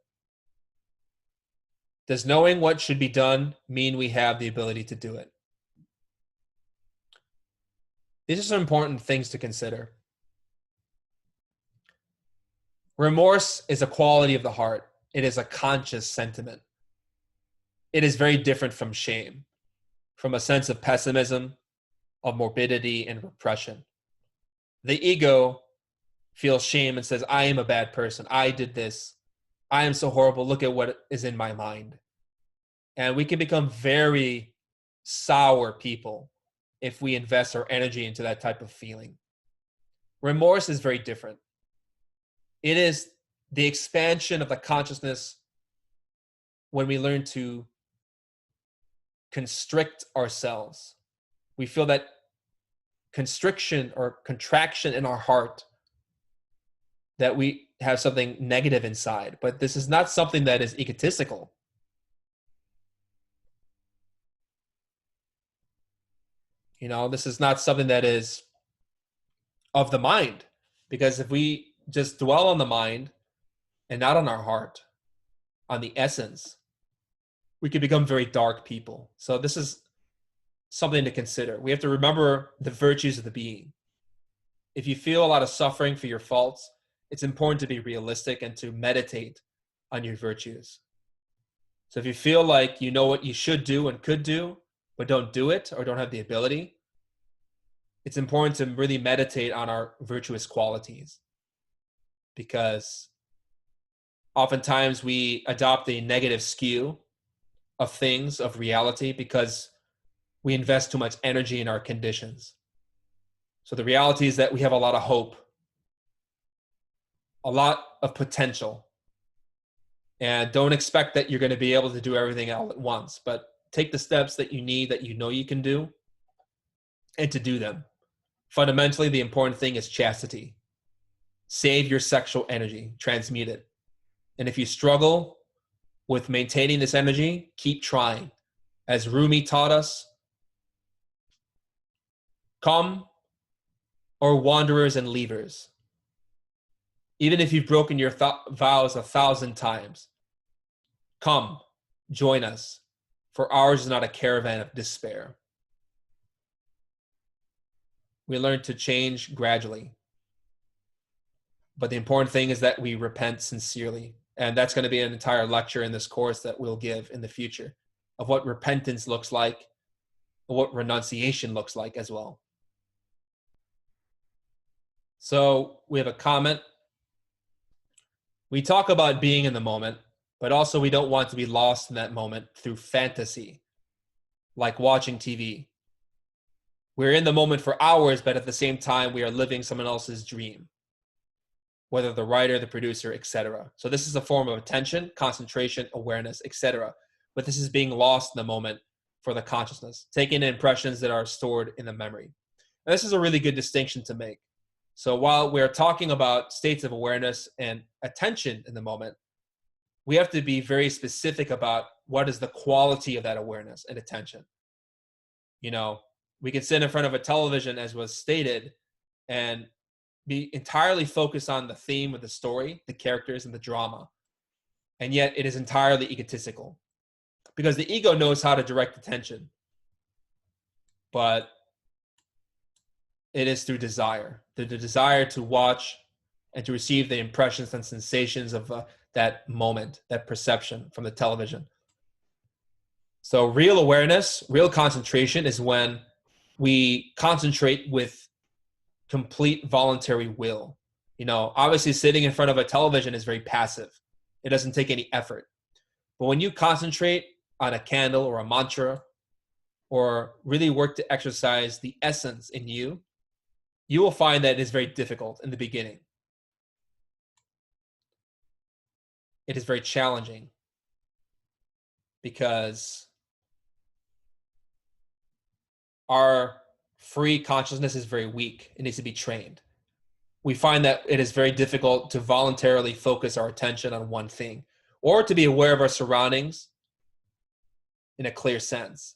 A: does knowing what should be done mean we have the ability to do it? These are some important things to consider. Remorse is a quality of the heart. It is a conscious sentiment. It is very different from shame, from a sense of pessimism, of morbidity and repression. The ego feels shame and says, I am a bad person. I did this. I am so horrible. Look at what is in my mind. And we can become very sour people if we invest our energy into that type of feeling. Remorse is very different. It is the expansion of the consciousness when we learn to constrict ourselves. We feel that constriction or contraction in our heart, that we have something negative inside. But this is not something that is egotistical. You know, this is not something that is of the mind. Because if we just dwell on the mind and not on our heart, on the essence, we could become very dark people. So this is something to consider. We have to remember the virtues of the being. If you feel a lot of suffering for your faults, it's important to be realistic and to meditate on your virtues. So if you feel like you know what you should do and could do, but don't do it or don't have the ability, it's important to really meditate on our virtuous qualities, because oftentimes we adopt a negative skew of things, of reality, because we invest too much energy in our conditions. So the reality is that we have a lot of hope, a lot of potential, and don't expect that you're going to be able to do everything all at once, but take the steps that you need, that you know you can do, and to do them. Fundamentally, the important thing is chastity. Save your sexual energy, transmute it. And if you struggle with maintaining this energy, keep trying. As Rumi taught us, come, or wanderers and leavers. Even if you've broken your vows 1,000 times, come, join us, for ours is not a caravan of despair. We learn to change gradually. But the important thing is that we repent sincerely. And that's going to be an entire lecture in this course that we'll give in the future of what repentance looks like, and what renunciation looks like as well. So we have a comment. We talk about being in the moment, but also we don't want to be lost in that moment through fantasy, like watching TV. We're in the moment for hours, but at the same time, we are living someone else's dream, whether the writer, the producer, etc. So this is a form of attention, concentration, awareness, etc. But this is being lost in the moment for the consciousness, taking in impressions that are stored in the memory. And this is a really good distinction to make. So while we're talking about states of awareness and attention in the moment, we have to be very specific about what is the quality of that awareness and attention. You know, we can sit in front of a television, as was stated, and be entirely focused on the theme of the story, the characters, and the drama. And yet it is entirely egotistical, because the ego knows how to direct attention, but it is through desire, the desire to watch and to receive the impressions and sensations of that moment, that perception from the television. So real awareness, real concentration is when we concentrate with complete voluntary will. You know, obviously sitting in front of a television is very passive. It doesn't take any effort. But when you concentrate on a candle or a mantra, or really work to exercise the essence in you, you will find that it is very difficult in the beginning. It is very challenging because our free consciousness is very weak. It needs to be trained. We find that it is very difficult to voluntarily focus our attention on one thing, or to be aware of our surroundings in a clear sense.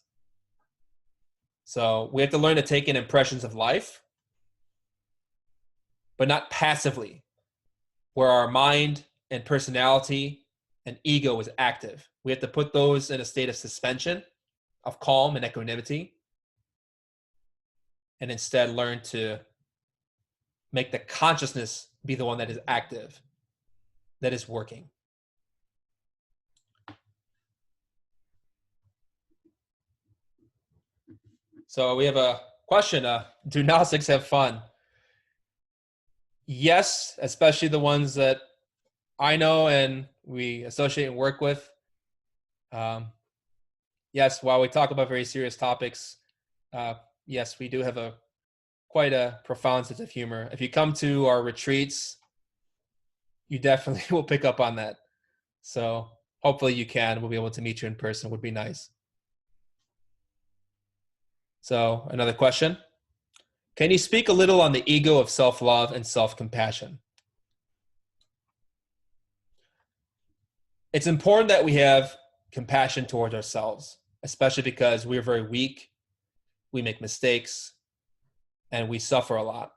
A: So we have to learn to take in impressions of life, but not passively, where our mind and personality and ego is active. We have to put those in a state of suspension, of calm and equanimity, and instead learn to make the consciousness be the one that is active, that is working. So we have a question. Do Gnostics have fun? Yes, especially the ones that I know and we associate and work with. Yes, while we talk about very serious topics, yes, we do have quite a profound sense of humor. If you come to our retreats, You definitely will pick up on that. So hopefully you can. We'll be able to meet you in person. Would be nice. So another question. Can you speak a little on the ego of self-love and self-compassion? It's important that we have compassion towards ourselves, especially because we're very weak, we make mistakes, and we suffer a lot.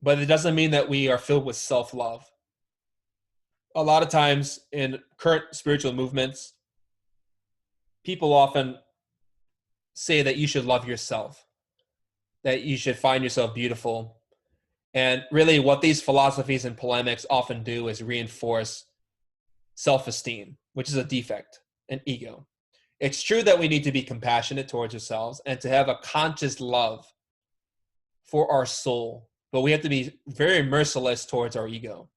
A: But it doesn't mean that we are filled with self-love. A lot of times in current spiritual movements, people often say that you should love yourself, that you should find yourself beautiful. And really what these philosophies and polemics often do is reinforce self-esteem, which is a defect, an ego. It's true that we need to be compassionate towards ourselves and to have a conscious love for our soul, but we have to be very merciless towards our ego.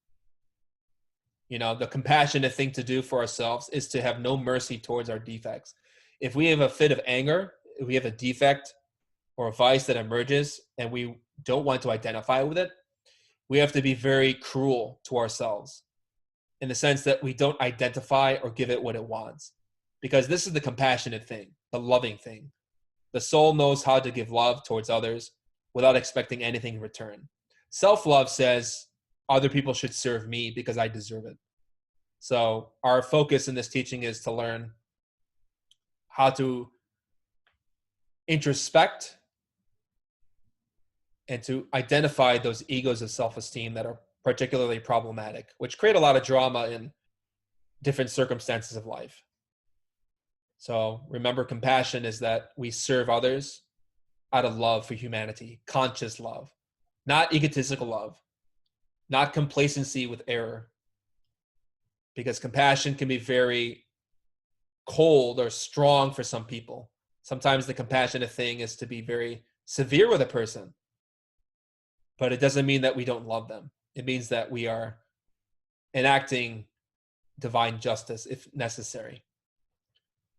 A: You know, the compassionate thing to do for ourselves is to have no mercy towards our defects. If we have a fit of anger, if we have a defect or a vice that emerges and we don't want to identify with it, we have to be very cruel to ourselves in the sense that we don't identify or give it what it wants. Because this is the compassionate thing, the loving thing. The soul knows how to give love towards others without expecting anything in return. Self-love says other people should serve me because I deserve it. So our focus in this teaching is to learn how to introspect and to identify those egos of self-esteem that are particularly problematic, which create a lot of drama in different circumstances of life. So remember, compassion is that we serve others out of love for humanity, conscious love, not egotistical love, not complacency with error. Because compassion can be very cold or strong for some people. Sometimes the compassionate thing is to be very severe with a person, but it doesn't mean that we don't love them. It means that we are enacting divine justice if necessary.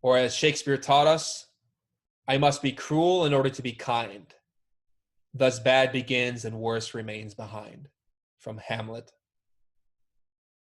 A: Or as Shakespeare taught us, I must be cruel in order to be kind. Thus bad begins and worse remains behind. From Hamlet.